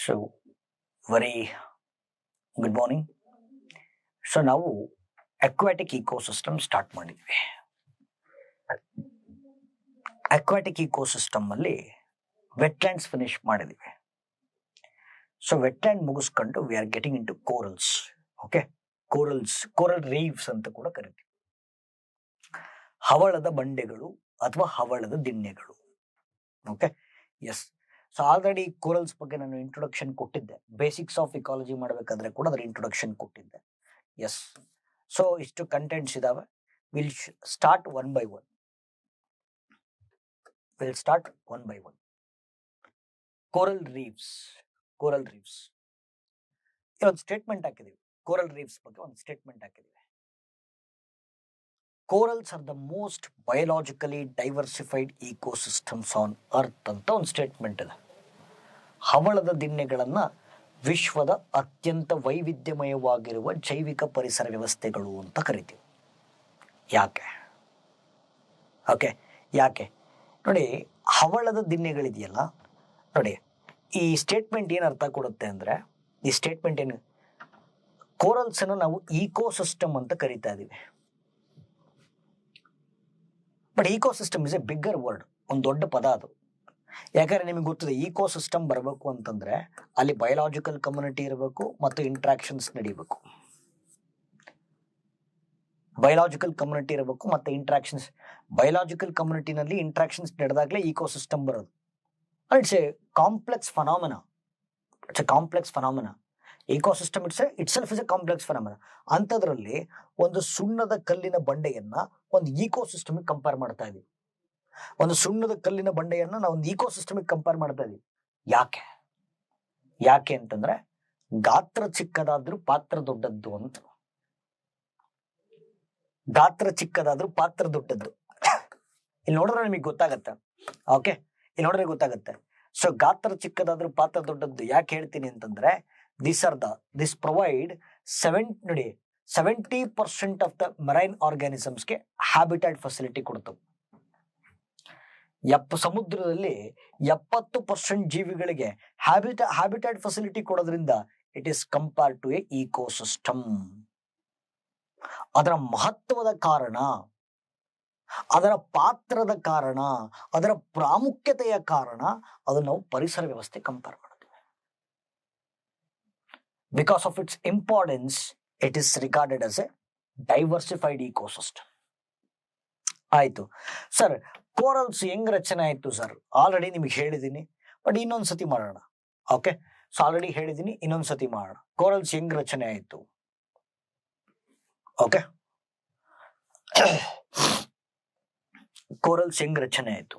So very good morning. So ನಾವು aquatic ecosystem start ಮಾಡಿದ್ವಿ. Aquatic ecosystem ಅಲ್ಲಿ wetlands finish ಮಾಡಿದ್ವಿ. ಸೊ ವೆಟ್ಲ್ಯಾಂಡ್ ಮುಗಿಸ್ಕೊಂಡು we are getting into corals. Okay, coral reefs ಅಂತ ಕೂಡ ಕರಿತೀವಿ. ಹವಳದ ಬಂಡೆಗಳು ಅಥವಾ ಹವಳದ ದಿಣ್ಣೆಗಳು. Okay, yes. So already corals ಬಗ್ಗೆ ನಾನು ಇಂಟ್ರೊಡಕ್ಷನ್ ಕೊಟ್ಟಿದ್ದೆ. ಬೇಸಿಕ್ಸ್ ಆಫ್ ಇಕಾಲಜಿ ಮಾಡಬೇಕಾದ್ರೆ ಕೂಡ ಅದರ ಇಂಟ್ರೊಡಕ್ಷನ್ ಕೊಟ್ಟಿದ್ದೆ. ಎಸ್. ಸೊ ಇಷ್ಟು ಕಂಟೆಂಟ್ಸ್ ಇದಾವೆ. Will start one by one. Coral reefs. ಒಂದು ಸ್ಟೇಟ್ಮೆಂಟ್ ಹಾಕಿದೀವಿ. ಕೋರಲ್ ರೀವ್ಸ್ ಬಗ್ಗೆ ಒಂದು ಸ್ಟೇಟ್ಮೆಂಟ್ ಹಾಕಿದೀವಿ. Corals are the most biologically diversified ecosystems on earth ಅಂತ ಒಂದು ಸ್ಟೇಟ್ಮೆಂಟ್ ಇದೆ. ಹವಳದ ದಿಣ್ಣೆಗಳನ್ನ ವಿಶ್ವದ ಅತ್ಯಂತ ವೈವಿಧ್ಯಮಯವಾಗಿರುವ ಜೈವಿಕ ಪರಿಸರ ವ್ಯವಸ್ಥೆಗಳು ಅಂತ ಕರಿತೀವಿ. ಯಾಕೆ? ಓಕೆ, ಯಾಕೆ ನೋಡಿ, ಹವಳದ ದಿಣ್ಣೆಗಳಿದೆಯಲ್ಲ ನೋಡಿ, ಈ ಸ್ಟೇಟ್ಮೆಂಟ್ ಏನು ಅರ್ಥ ಕೊಡುತ್ತೆ ಅಂದ್ರೆ, ಈ ಸ್ಟೇಟ್ಮೆಂಟ್ ಏನು, ಕೋರಲ್ಸ್ ಅನ್ನು ನಾವು ಇಕೋಸಿಸ್ಟಮ್ ಅಂತ ಕರಿತಾ ಇದೀವಿ. But ecosystem is A bigger word, ಒಂದು ದೊಡ್ಡ ಪದ ಅದು. ಯಾಕಂದ್ರೆ ನಿಮಗೆ ಗೊತ್ತಿದೆ, ಇಕೋಸಿಸ್ಟಮ್ ಬರಬೇಕು ಅಂತಂದ್ರೆ ಅಲ್ಲಿ ಬಯೋಲಾಜಿಕಲ್ ಕಮ್ಯುನಿಟಿ ಇರಬೇಕು ಮತ್ತು ಇಂಟ್ರಾಕ್ಷನ್ಸ್ ನಡೀಬೇಕು. ಬಯೋಲಾಜಿಕಲ್ ಕಮ್ಯುನಿಟಿ ಇರಬೇಕು ಮತ್ತು ಇಂಟ್ರಾಕ್ಷನ್ಸ್. ಬಯೋಲಾಜಿಕಲ್ ಕಮ್ಯುನಿಟಿನಲ್ಲಿ ಇಂಟ್ರಾಕ್ಷನ್ಸ್ ನಡೆದಾಗಲೇ ಇಕೋಸಿಸ್ಟಮ್ ಬರೋದು. It's a complex phenomena. Ecosystem itself is a complex phenomena. ಅಂಥದ್ರಲ್ಲಿ ಒಂದು ಸುಣ್ಣದ ಕಲ್ಲಿನ ಬಂಡೆಯನ್ನ ಒಂದು ಇಕೋಸಿಸ್ಟಮ್ ಕಂಪೇರ್ ಮಾಡ್ತಾ ಇದೀವಿ. ಒಂದು ಸುಣ್ಣದ ಕಲ್ಲಿನ ಬಂಡೆಯನ್ನ ನಾವು ಒಂದು ಇಕೋಸಿಸ್ಟಮ್ ಕಂಪೇರ್ ಮಾಡ್ತಾ ಇದೀವಿ. ಯಾಕೆ ಅಂತಂದ್ರೆ ಗಾತ್ರ ಚಿಕ್ಕದಾದ್ರೂ ಪಾತ್ರ ದೊಡ್ಡದ್ದು ಅಂತ. ಗಾತ್ರ ಚಿಕ್ಕದಾದ್ರೂ ಪಾತ್ರ ದೊಡ್ಡದ್ದು. ಇಲ್ಲಿ ನೋಡಿದ್ರೆ ನಿಮಗೆ ಗೊತ್ತಾಗತ್ತೆ. ಓಕೆ, ಇಲ್ಲಿ ನೋಡಿದ್ರೆ ಗೊತ್ತಾಗತ್ತೆ. ಸೊ ಗಾತ್ರ ಚಿಕ್ಕದಾದ್ರೂ ಪಾತ್ರ ದೊಡ್ಡದ್ದು ಯಾಕೆ ಹೇಳ್ತೀನಿ ಅಂತಂದ್ರೆ, this provide 70% of the marine ಆರ್ಗ್ಯಾನಿಸಮ್ಸ್ಗೆ ಹ್ಯಾಬಿಟ್ಯಾಟ್ ಫೆಸಿಲಿಟಿ ಕೊಡ್ತವೆ. ಸಮುದ್ರದಲ್ಲಿ 70% ಜೀವಿಗಳಿಗೆ ಹ್ಯಾಬಿಟ್ಯಾಟ್ ಫೆಸಿಲಿಟಿ ಕೊಡೋದ್ರಿಂದ it is compare to a ecosystem. ಅದರ ಮಹತ್ವದ ಕಾರಣ, ಅದರ ಪಾತ್ರದ ಕಾರಣ, ಅದರ ಪ್ರಾಮುಖ್ಯತೆಯ ಕಾರಣ ಅದನ್ನು ನಾವು ಪರಿಸರ ವ್ಯವಸ್ಥೆ ಕಂಪೇರ್ ಮಾಡ್ತೀವಿ. Because of it's importance it is regarded as A diversified ecosystem. ಆಯ್ತು ಸರ್, ಕೋರಲ್ಸ್ ಹೆಂಗ್ ರಚನೆ ಆಯ್ತು ಸರ್? ಆಲ್ರೆಡಿ ನಿಮಗೆ ಹೇಳಿದ್ದೀನಿ, ಬಟ್ ಇನ್ನೊಂದ್ಸತಿ ಮಾಡೋಣ. ಓಕೆ, ಸೊ ಆಲ್ರೆಡಿ ಹೇಳಿದ್ದೀನಿ, ಇನ್ನೊಂದ್ಸತಿ ಮಾಡೋಣ. ಕೋರಲ್ಸ್ ಹೆಂಗ್ ರಚನೆ ಆಯ್ತು? ಓಕೆ, ಕೋರಲ್ಸ್ ಹೆಂಗ್ ರಚನೆ ಆಯ್ತು?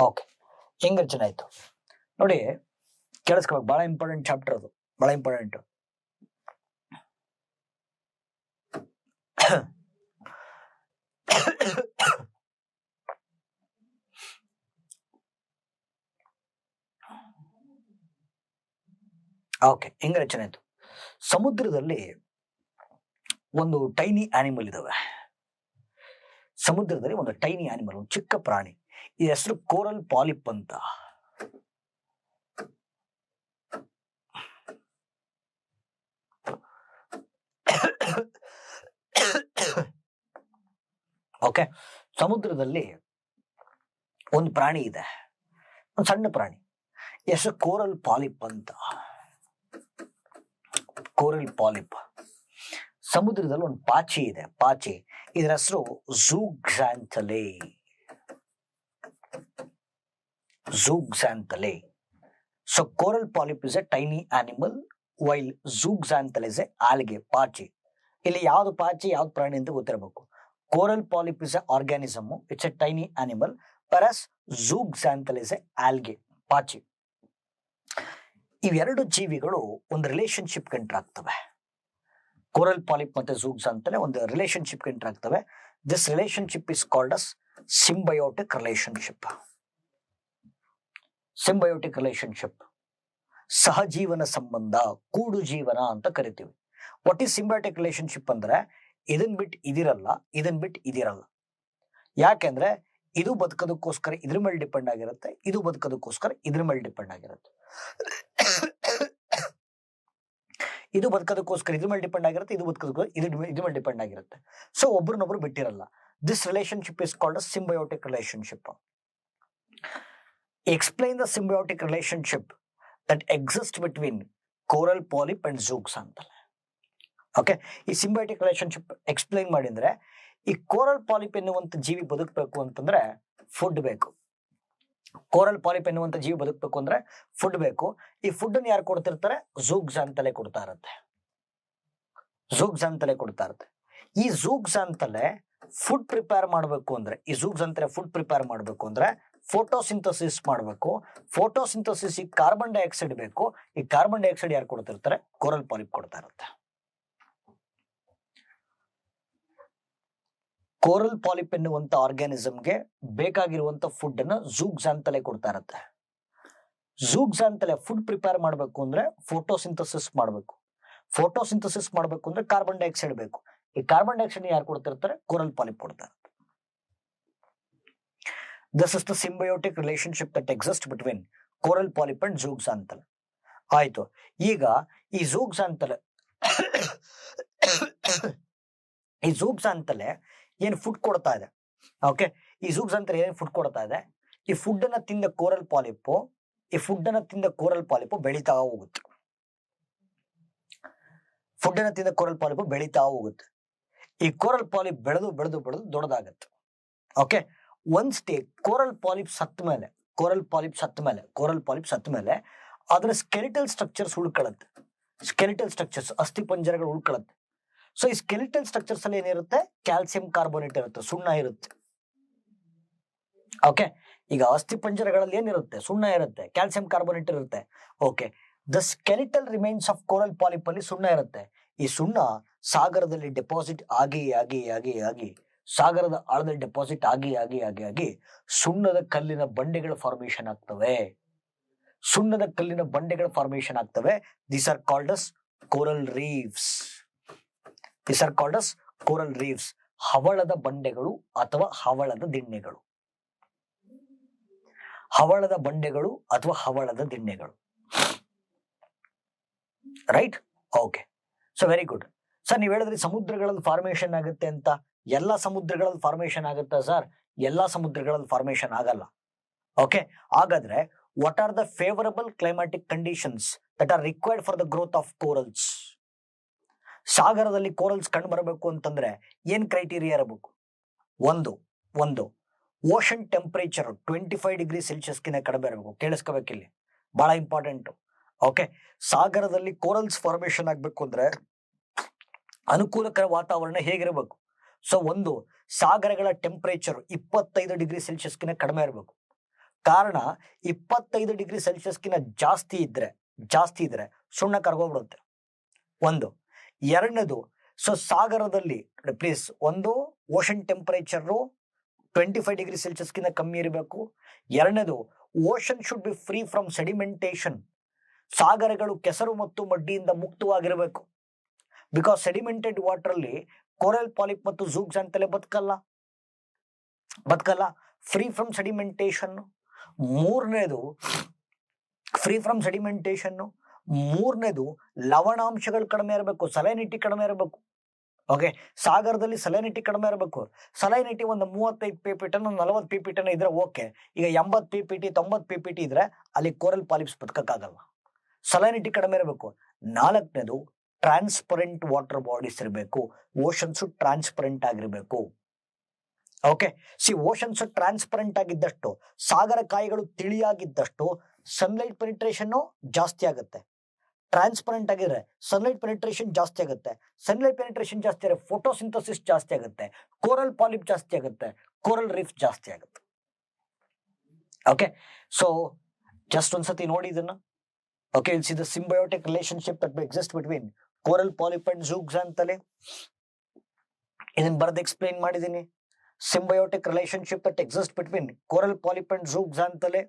ಓಕೆ, ಹೆಂಗ್ ರಚನೆ ಆಯ್ತು ನೋಡಿ, ಕೇಳಿಸ್ಕೊಬೇಕು. ಬಹಳ ಇಂಪಾರ್ಟೆಂಟ್ ಚಾಪ್ಟರ್ ಅದು, ಬಹಳ ಇಂಪಾರ್ಟೆಂಟ್. ಓಕೆ, ಹೆಂಗ್ ರಚನೆ ಆಯ್ತು? ಸಮುದ್ರದಲ್ಲಿ ಒಂದು ಟೈನಿ ಆನಿಮಲ್ ಇದಾವೆ. ಸಮುದ್ರದಲ್ಲಿ ಒಂದು ಟೈನಿ ಆನಿಮಲ್, ಒಂದು ಚಿಕ್ಕ ಪ್ರಾಣಿ. ಈ ಹೆಸರು ಕೋರಲ್ ಪಾಲಿಪ್ ಅಂತ. ಓಕೆ, ಸಮುದ್ರದಲ್ಲಿ ಒಂದು ಪ್ರಾಣಿ ಇದೆ, ಒಂದು ಸಣ್ಣ ಪ್ರಾಣಿ. ಹೆಸರು ಕೋರಲ್ ಪಾಲಿಪ್ ಅಂತ. Coral polyp. ಸಮುದ್ರದಲ್ಲಿ ಒಂದು ಪಾಚಿ ಇದೆ, ಪಾಚಿ. ಇದರ ಹೆಸರು zooxanthellae. So coral polyp is a tiny animal, while zooxanthellae is a algae, ಪಾಚಿ. ಇಲ್ಲಿ ಯಾವ್ದು ಪಾಚಿ ಯಾವ್ದು ಪ್ರಾಣಿ ಅಂತ ಗೊತ್ತಿರಬೇಕು. Coral polyp is a organism, it's a tiny animal. Whereas zooxanthellae is a algae, ಪಾಚಿ. ಇವೆರಡು ಜೀವಿಗಳು ಒಂದು ರಿಲೇಶನ್ಶಿಪ್ ಎಂಟರ್ ಆಗ್ತವೆ. ಕೋರಲ್ ಪಾಲಿಪ್ ಮತ್ತೆ ಝೂಗ್ಸಾಂಥಲೆ ಒಂದು ರಿಲೇಶನ್ಶಿಪ್ ಎಂಟರ್ ಆಗ್ತವೆ. This relationship is called us symbiotic relationship. Symbiotic relationship, ಸಹಜೀವನ ಸಂಬಂಧ, ಕೂಡು ಜೀವನ ಅಂತ ಕರಿತೀವಿ. ವಾಟ್ ಈಸ್ ಸಿಂಬಯೋಟಿಕ್ ರಿಲೇಶನ್ಶಿಪ್ ಅಂದ್ರೆ ಇದನ್ ಬಿಟ್ಟು ಇದಿರಲ್ಲ, ಇದನ್ ಬಿಟ್ಟು ಇದಿರಲ್ಲ. ಯಾಕೆಂದ್ರೆ ಇದು ಬದುಕೋದಕ್ಕೋಸ್ಕರ ಇದ್ರ ಮೇಲೆ ಡಿಪೆಂಡ್ ಆಗಿರುತ್ತೆ, ಇದು ಬದುಕೋದಕ್ಕೋಸ್ಕರ ಇದ್ರ ಮೇಲೆ ಡಿಪೆಂಡ್ ಆಗಿರುತ್ತೆ. ಇದು ಬದುಕೋದಕ್ಕೋಸ್ಕರ ಇದ್ರ ಮೇಲೆ ಡಿಪೆಂಡ್ ಆಗಿರುತ್ತೆ, ಇದು ಬದುಕೋದಕ್ಕೋಸ್ಕರ ಇದ್ರ ಮೇಲೆ ಡಿಪೆಂಡ್ ಆಗಿರುತ್ತೆ. ಸೊ ಒಬ್ರನ್ನೊಬ್ರು ಬಿಟ್ಟಿರಲ್ಲ. This relationship is called a symbiotic relationship. Explain the symbiotic relationship that exists between coral polyp and zooxanthellae. Okay, ಈ ಸಿಂಬಯೋಟಿಕ್ ರಿಲೇಶನ್ಶಿಪ್ ಎಕ್ಸ್ಪ್ಲೈನ್ ಮಾಡಿದ್ರೆ, ಈ ಕೋರಲ್ ಪಾಲಿಪ್ ಎನ್ನುವಂತ ಜೀವಿ ಬದುಕಬೇಕು ಅಂತಂದ್ರೆ ಫುಡ್ ಬೇಕು. ಕೋರಲ್ ಪಾಲಿಪ್ ಎನ್ನುವಂತ ಜೀವಿ ಬದುಕಬೇಕು ಅಂದ್ರೆ ಫುಡ್ ಬೇಕು. ಈ ಫುಡ್ ಅನ್ನು ಯಾರು ಕೊಡ್ತಿರ್ತಾರೆ? zooxanthellae ಕೊಡ್ತಾ ಇರುತ್ತೆ. zooxanthellae ಕೊಡ್ತಾ ಇರುತ್ತೆ. ಈ zooxanthellae ಫುಡ್ ಪ್ರಿಪೇರ್ ಮಾಡಬೇಕು ಅಂದ್ರೆ, ಈ zooxanthellae ಫುಡ್ ಪ್ರಿಪೇರ್ ಮಾಡಬೇಕು ಅಂದ್ರೆ ಫೋಟೋಸಿಂಥಸಿಸ್ ಮಾಡಬೇಕು. ಫೋಟೋಸಿಂಥಸಿಸ್ ಕಾರ್ಬನ್ ಡೈಆಕ್ಸೈಡ್ ಬೇಕು. ಈ ಕಾರ್ಬನ್ ಡೈಆಕ್ಸೈಡ್ ಯಾರು ಕೊಡ್ತಿರ್ತಾರೆ? ಕೋರಲ್ ಪಾಲಿಪ್ ಕೊಡ್ತಾ ಇರುತ್ತೆ. ಕೋರಲ್ ಪಾಲಿಪ್ ಎನ್ನುವಂತ ಆರ್ಗ್ಯಾನಿಸಮ್ಗೆ ಬೇಕಾಗಿರುವಂತ ಫುಡ್ ಅನ್ನ zooxanthellae ಕೊಡ್ತಾ ಇರುತ್ತೆ. zooxanthellae ಫುಡ್ ಪ್ರಿಪೇರ್ ಮಾಡಬೇಕು ಅಂದ್ರೆ ಫೋಟೋಸಿಂಥಸಿಸ್ ಮಾಡಬೇಕು. ಫೋಟೋಸಿಂಥಸಿಸ್ ಮಾಡಬೇಕು ಅಂದ್ರೆ ಕಾರ್ಬನ್ ಡೈಆಕ್ಸೈಡ್ ಬೇಕು. ಈ ಕಾರ್ಬನ್ ಡೈಆಕ್ಸೈಡ್ ಯಾರು ಕೊಡ್ತಿರ್ತಾರೆ? ಕೋರಲ್ ಪಾಲಿಪ್ ಕೊಡ್ತಾ ಇರುತ್ತೆ. This is the symbiotic relationship that exists between coral polyp and zooxanthellae. ಆಯ್ತು, ಈಗ ಈ zooxanthellae ಏನು ಫುಡ್ ಕೊಡ್ತಾ ಇದೆ? ಓಕೆ, ಈ zooxanthellae ಏನು ಫುಡ್ ಕೊಡ್ತಾ ಇದೆ? ಈ ಫುಡ್ ಅನ್ನ ತಿಂದ ಕೋರಲ್ ಪಾಲಿಪ್ ಬೆಳೀತಾ ಹೋಗುತ್ತೆ. ಫುಡ್ ಅನ್ನ ತಿಂದ ಕೋರಲ್ ಪಾಲಿಪ್ ಬೆಳೀತಾ ಹೋಗುತ್ತೆ. ಈ ಕೋರಲ್ ಪಾಲಿಪ್ ಬೆಳೆದು ಬೆಳೆದು ಬೆಳೆದು ದೊಡ್ಡದಾಗತ್ತೆ. ಓಕೆ, ಒನ್ಸ್ ಕೋರಲ್ ಪಾಲಿಪ್ ಸತ್ತ ಮೇಲೆ ಅದರ ಸ್ಕೆಲಿಟಲ್ ಸ್ಟ್ರಕ್ಚರ್ಸ್ ಉಳ್ಕೊಳ್ಳುತ್ತೆ. ಸ್ಕೆಲಿಟಲ್ ಸ್ಟ್ರಕ್ಚರ್ಸ್, ಅಸ್ಥಿ ಪಂಜರಗಳು ಉಳ್ಕೊಳ್ಳುತ್ತೆ. ಸೊ ಈ ಸ್ಕೆಲಿಟಲ್ ಸ್ಟ್ರಕ್ಚರ್ಸ್ ಅಲ್ಲಿ ಏನಿರುತ್ತೆ? ಕ್ಯಾಲ್ಸಿಯಂ ಕಾರ್ಬೋನೇಟ್ ಇರುತ್ತೆ, ಸುಣ್ಣ ಇರುತ್ತೆ. ಓಕೆ, ಈಗ ಅಸ್ಥಿ ಪಂಜರಗಳಲ್ಲಿ ಏನಿರುತ್ತೆ? ಸುಣ್ಣ ಇರುತ್ತೆ, ಕ್ಯಾಲ್ಸಿಯಂ ಕಾರ್ಬೋನೇಟ್ ಇರುತ್ತೆ. Okay, the skeletal remains of coral polyp ಅಲ್ಲಿ ಸುಣ್ಣ ಇರುತ್ತೆ. ಈ ಸುಣ್ಣ ಸಾಗರದಲ್ಲಿ ಡೆಪಾಸಿಟ್ ಆಗಿ ಸಾಗರದ ಆಳದಲ್ಲಿ ಡೆಪಾಸಿಟ್ ಆಗಿ ಸುಣ್ಣದ ಕಲ್ಲಿನ ಬಂಡೆಗಳ ಫಾರ್ಮೇಶನ್ ಆಗ್ತವೆ. These are called as coral reefs. ಹವಳದ ಬಂಡೆಗಳು ಅಥವಾ ಹವಳದ ದಿಣ್ಣೆಗಳು. Right? Okay, so very good. Sir, ನೀವು ಹೇಳಿದ್ರಿ ಸಮುದ್ರಗಳಲ್ಲಿ ಫಾರ್ಮೇಶನ್ ಆಗುತ್ತೆ ಅಂತ. ಎಲ್ಲ ಸಮುದ್ರಗಳಲ್ಲಿ ಫಾರ್ಮೇಶನ್ ಆಗುತ್ತಾ ಸರ್? ಎಲ್ಲ ಸಮುದ್ರಗಳಲ್ಲಿ ಫಾರ್ಮೇಶನ್ ಆಗಲ್ಲ. ಓಕೆ, ಹಾಗಾದ್ರೆ what are the favourable climatic conditions that are required for the growth of corals? ಸಾಗರದಲ್ಲಿ ಕೋರಲ್ಸ್ ಕಂಡು ಬರಬೇಕು ಅಂತಂದ್ರೆ ಏನ್ ಕ್ರೈಟೀರಿಯಾ ಇರಬೇಕು? ಒಂದು ಓಷನ್ ಟೆಂಪರೇಚರ್ 25 ಡಿಗ್ರಿ ಸೆಲ್ಸಿಯಸ್ಗಿಂತ ಕಡಿಮೆ ಇರಬೇಕು. ಕೇಳಿಸ್ಕೋಬೇಕಿಲ್ಲಿ, ಬಹಳ ಇಂಪಾರ್ಟೆಂಟ್. ಓಕೆ, ಸಾಗರದಲ್ಲಿ ಕೋರಲ್ಸ್ ಫಾರ್ಮೇಶನ್ ಆಗ್ಬೇಕು ಅಂದ್ರೆ ಅನುಕೂಲಕರ ವಾತಾವರಣ ಹೇಗಿರಬೇಕು? ಸೊ ಒಂದು, ಸಾಗರಗಳ ಟೆಂಪರೇಚರ್ 25 ಡಿಗ್ರಿ ಸೆಲ್ಸಿಯಸ್ಗಿಂತ ಕಡಿಮೆ ಇರಬೇಕು. ಕಾರಣ 25 ಡಿಗ್ರಿ ಸೆಲ್ಸಿಯಸ್ಗಿಂತ ಜಾಸ್ತಿ ಇದ್ರೆ ಸುಣ್ಣ ಕರ್ಗೋಗ್ಬಿಡುತ್ತೆ. ಒಂದು. ಎರಡನೇದು, ಸೊ ಸಾಗರದಲ್ಲಿ ಪ್ಲೀಸ್ ಒಂದು ಓಷನ್ ಟೆಂಪರೇಚರ್ 25 ಡಿಗ್ರಿ ಸೆಲ್ಸಿಯಸ್ಗಿಂತ ಕಮ್ಮಿ ಇರಬೇಕು. ಎರಡನೇದು, ocean should be free from sedimentation. ಸಾಗರಗಳು ಕೆಸರು ಮತ್ತು ಮಡ್ಡಿಯಿಂದ ಮುಕ್ತವಾಗಿರಬೇಕು. ಬಿಕಾಸ್ ಸೆಡಿಮೆಂಟೆಡ್ ವಾಟರ್ ಅಲ್ಲಿ ಕೋರಲ್ ಪಾಲಿಪ್ ಮತ್ತು zooxanthellae ಬದುಕಲ್ಲ. Free from sedimentation. ಮೂರನೇದು ಲವಣಾಂಶಗಳು ಕಡಿಮೆ ಇರಬೇಕು, ಸಲೈನಿಟಿ ಕಡಿಮೆ ಇರಬೇಕು. ಓಕೆ, ಸಾಗರದಲ್ಲಿ ಸಲೈನಿಟಿ ಕಡಿಮೆ ಇರಬೇಕು. ಸಲೈನಿಟಿ ಒಂದು 35 ppm 40 ppm ಇದ್ರೆ ಓಕೆ. ಈಗ 80 ppt 90 ppt ಇದ್ರೆ ಅಲ್ಲಿ ಕೋರಲ್ ಪಾಲಿಪ್ಸ್ ಬದುಕಕ್ಕಾಗಲ್ಲ. ಸಲೈನಿಟಿ ಕಡಿಮೆ ಇರಬೇಕು. ನಾಲ್ಕನೇದು, ಟ್ರಾನ್ಸ್ಪರೆಂಟ್ ವಾಟರ್ ಬಾಡೀಸ್ ಇರಬೇಕು. ಓಷನ್ಸ್ ಟ್ರಾನ್ಸ್ಪರೆಂಟ್ ಆಗಿರ್ಬೇಕು. ಓಕೆ, ಓಷನ್ಸ್ ಟ್ರಾನ್ಸ್ಪರೆಂಟ್ ಆಗಿದ್ದಷ್ಟು, ಸಾಗರ ಕಾಯಿಗಳು ತಿಳಿಯಾಗಿದ್ದಷ್ಟು ಸನ್ಲೈಟ್ ಪೆನಿಟ್ರೇಷನ್ ಜಾಸ್ತಿ ಆಗುತ್ತೆ. ಟ್ರಾನ್ಸ್ಪರೆಂಟ್ ಆಗಿದ್ರೆ ಸನ್ಲೈಟ್ ಪೆನಿಟ್ರೇಷನ್ ಜಾಸ್ತಿ ಆಗುತ್ತೆ. ಸನ್ಲೈಟ್ ಪೆನಿಟ್ರೇಷನ್ ಜಾಸ್ತಿ ಆದರೆ ಫೋಟೋಸಿಂಥಸಿಸ್ ಜಾಸ್ತಿ ಆಗುತ್ತೆ, ಕೋರಲ್ ಪಾಲಿಪ್ ಜಾಸ್ತಿ ಆಗುತ್ತೆ, ಕೋರಲ್ ರೀಫ್ ಜಾಸ್ತಿ ಆಗುತ್ತೆ. ಓಕೆ, ಸೊ ಜಸ್ಟ್ ಒಂದ್ಸತಿ ನೋಡಿ ಇದನ್ನ. Okay, you'll see the symbiotic relationship that exists between coral polyp and zooxanthellae. ಇದನ್ನ ಬರೆದು ಎಕ್ಸ್ಪ್ಲೈನ್ ಮಾಡಿದ್ದೀನಿ. symbiotic relationship that exists between coral polyp and zooxanthellae.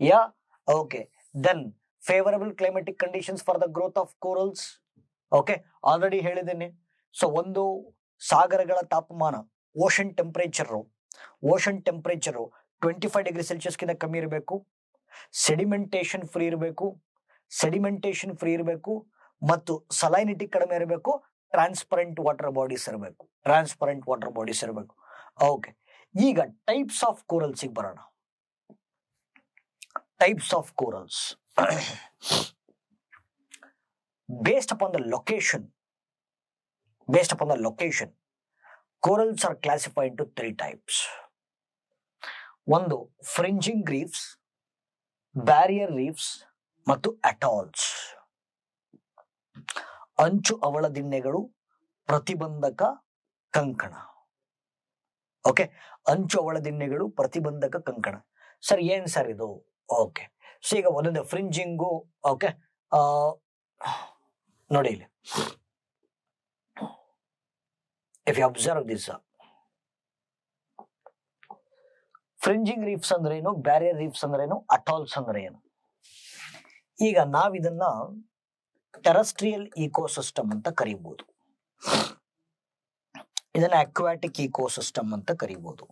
Yeah, okay. Then favorable climatic conditions for the growth of corals. Okay, already ಹೇಳಿದ್ದೇನೆ. So ಒಂದು ಸಾಗರಗಳ ತಾಪಮಾನ, ocean temperature 25 degree ಸೆಲ್ಸಿಯಸ್ಗಿಂತ ಕಮ್ಮಿ ಇರಬೇಕು. Sedimentation free ಇರಬೇಕು ಮತ್ತು ಸಲೈನಿಟಿ ಕಡಿಮೆ ಇರಬೇಕು. ಟ್ರಾನ್ಸ್ಪರೆಂಟ್ ವಾಟರ್ ಬಾಡೀಸ್ ಇರಬೇಕು. ಓಕೆ, ಈಗ ಟೈಪ್ಸ್ ಆಫ್ ಕೋರಲ್ಸ್ ಬರೋಣ. Types of corals. Based upon the location, corals are classified into 3 types. ಒಂದು fringing reefs, barrier reefs ಮತ್ತು atolls. ಅಂಚು ಅವಳದಿಣ್ಣೆಗಳು, ಪ್ರತಿಬಂಧಕ ಕಂಕಣ. ಓಕೆ, ಅಂಚು ಅವಳದಿಣ್ಣೆಗಳು, ಪ್ರತಿಬಂಧಕ ಕಂಕಣ. ಸರ್ ಏನ್ ಸರ್ ಇದು? ಓಕೆ, ಸೊ ಈಗ ಒಂದೊಂದು ಫ್ರಿಂಜಿಂಗು. ಓಕೆ, ನೋಡಿ ಇಲ್ಲಿ, if you observe this, fringing reefs ಅಂದ್ರೆ ಏನು, ಬ್ಯಾರಿಯರ್ ರೀಫ್ಸ್ ಅಂದ್ರೆ ಏನು, ಅಟಾಲ್ಸ್ ಅಂದ್ರೆ ಏನು? ಈಗ ನಾವಿದನ್ನ ಟೆರಸ್ಟ್ರಿಯಲ್ ಇಕೋಸಿಸ್ಟಮ್ ಅಂತ ಕರಿಬಹುದು, ಇದನ್ನ ಅಕ್ವಾಟಿಕ್ ಇಕೋಸಿಸ್ಟಮ್ ಅಂತ ಕರಿಬಹುದು.